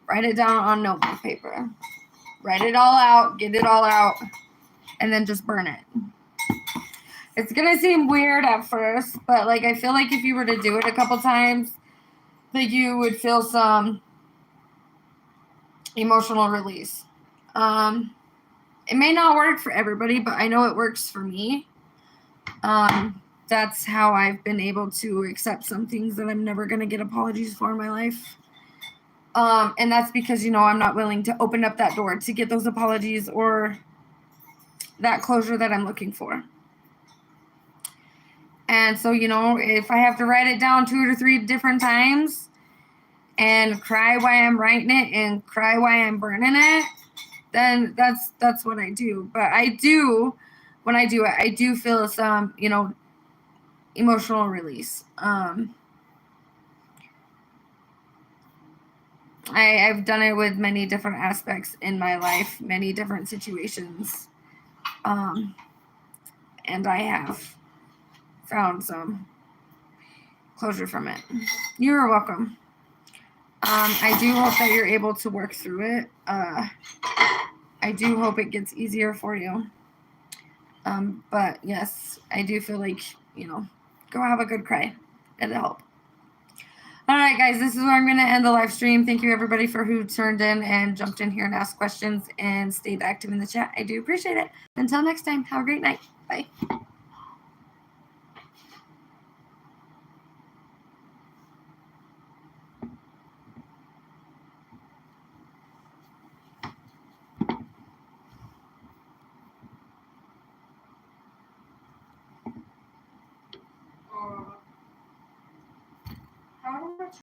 A: write it down on notebook paper. Write it all out, get it all out, and then just burn it. It's going to seem weird at first, but I feel like if you were to do it a couple times, that you would feel some emotional release. It may not work for everybody, but I know it works for me. That's how I've been able to accept some things that I'm never going to get apologies for in my life. And that's because, I'm not willing to open up that door to get those apologies or that closure that I'm looking for. And so, if I have to write it down 2 or 3 different times and cry while I'm writing it and cry while I'm burning it, then that's what I do. But when I do it, I do feel some, emotional release. I've done it with many different aspects in my life, many different situations. And I have found some closure from it. You're welcome. I do hope that you're able to work through it. I do hope it gets easier for you. But yes, I do feel like, go have a good cry. It'll help. All right, guys, this is where I'm going to end the live stream. Thank you, everybody, for who turned in and jumped in here and asked questions and stayed active in the chat. I do appreciate it. Until next time, have a great night. Bye.